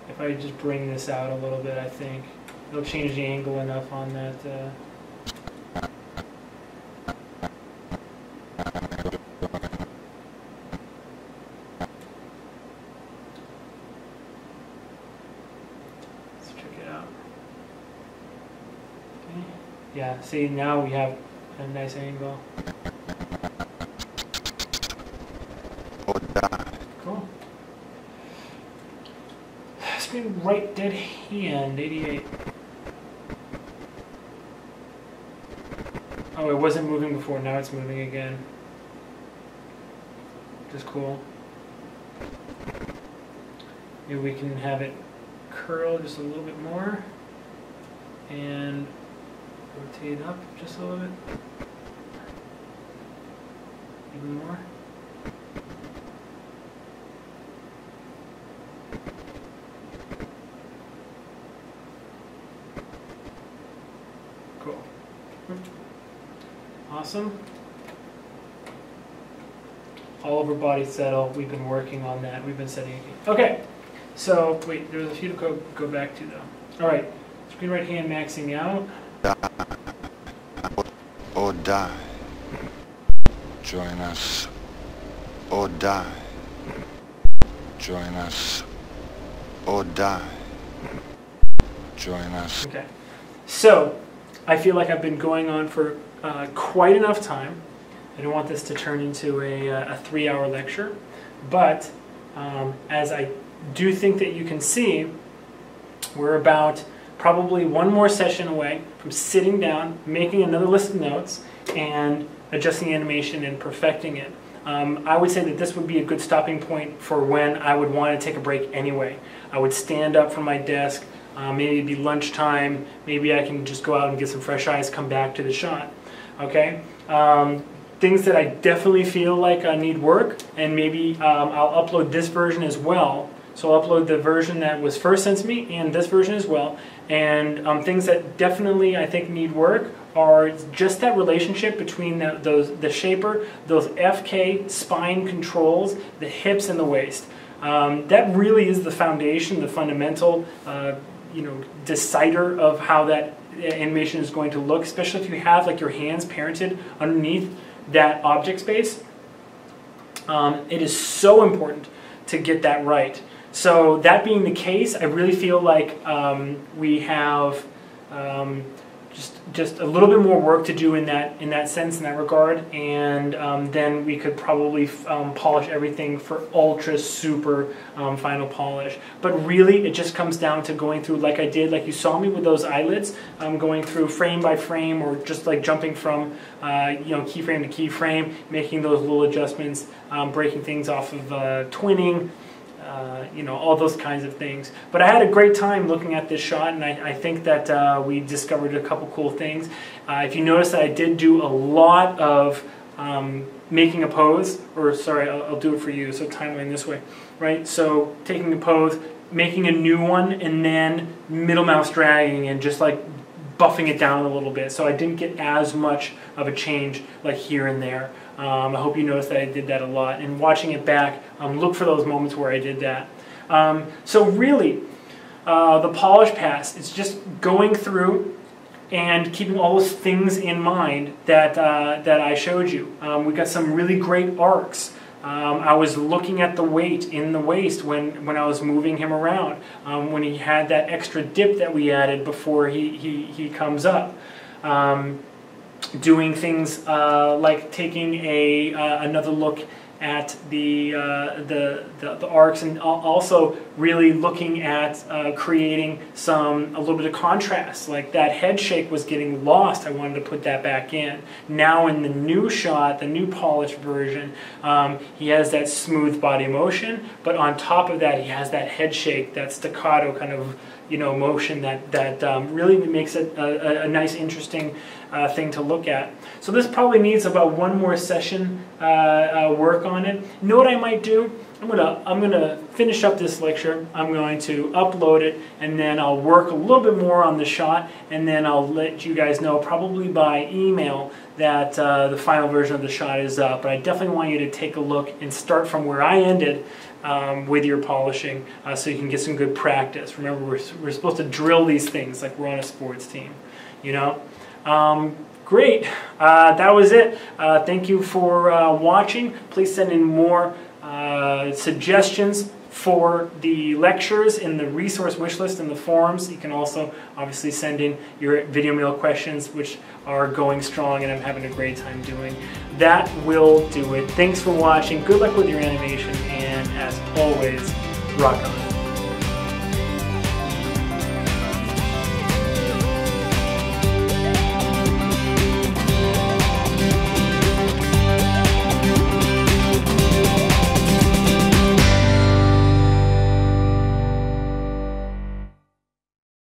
[SPEAKER 1] If I just bring this out a little bit, I think it'll change the angle enough on that. Let's check it out. Okay. Yeah, see, now we have a nice angle.
[SPEAKER 2] Or die.
[SPEAKER 1] Cool. Screen right dead hand 88. Oh, it wasn't moving before, now it's moving again. Just cool. Maybe we can have it curl just a little bit more and rotate up just a little bit. Even more. Cool. Awesome. All over body settle. We've been working on that. We've been setting it. Okay. So wait, there's a few to go back to though. All right. Screen right hand maxing out.
[SPEAKER 2] Or die. Join us or die. Join us or die. Join us.
[SPEAKER 1] Okay. So I feel like I've been going on for quite enough time. I don't want this to turn into a 3-hour lecture, but as I do think that you can see, we're about probably one more session away from sitting down, making another list of notes, and adjusting the animation and perfecting it. I would say that this would be a good stopping point for when I would want to take a break anyway. I would stand up from my desk, maybe it'd be lunchtime, maybe I can just go out and get some fresh eyes, come back to the shot. Okay? Things that I definitely feel like need work, and maybe I'll upload this version as well. So I'll upload the version that was first sent to me and this version as well. And things that definitely I think need work are just that relationship between the shaper, those FK spine controls, the hips and the waist. That really is the foundation, the fundamental decider of how that animation is going to look, especially if you have like your hands parented underneath that object space. It is so important to get that right. So that being the case, I really feel like we have just a little bit more work to do in that sense, in that regard, and then we could probably polish everything for ultra super final polish. But really, it just comes down to going through like I did, like you saw me with those eyelids, going through frame by frame, or just like jumping from keyframe to keyframe, making those little adjustments, breaking things off of twinning. All those kinds of things. But I had a great time looking at this shot, and I think that we discovered a couple cool things. If you notice that I did do a lot of making a pose, or sorry, I'll do it for you, so timeline this way, right? So taking a pose, making a new one, and then middle mouse dragging and just like buffing it down a little bit, so I didn't get as much of a change like here and there. I hope you noticed that I did that a lot, and watching it back, look for those moments where I did that. So really, the polish pass is just going through and keeping all those things in mind that I showed you. We got some really great arcs. I was looking at the weight in the waist when I was moving him around, when he had that extra dip that we added before he comes up. Doing things like taking another look at the arcs, and also really looking at creating a little bit of contrast. Like that head shake was getting lost, I wanted to put that back in. Now in the new shot, the new polished version, he has that smooth body motion, but on top of that he has that head shake, that staccato kind of motion that really makes it a nice, interesting thing to look at. So this probably needs about one more session work on it. You know what I might do? I'm gonna finish up this lecture. I'm going to upload it, and then I'll work a little bit more on the shot, and then I'll let you guys know probably by email that the final version of the shot is up. But I definitely want you to take a look and start from where I ended with your polishing, so you can get some good practice. Remember, we're supposed to drill these things like we're on a sports team, Great. That was it. Thank you for watching. Please send in more suggestions for the lectures in the resource wish list in the forums. You can also obviously send in your video mail questions, which are going strong and I'm having a great time doing. That will do it. Thanks for watching. Good luck with your animation, and as always, rock on.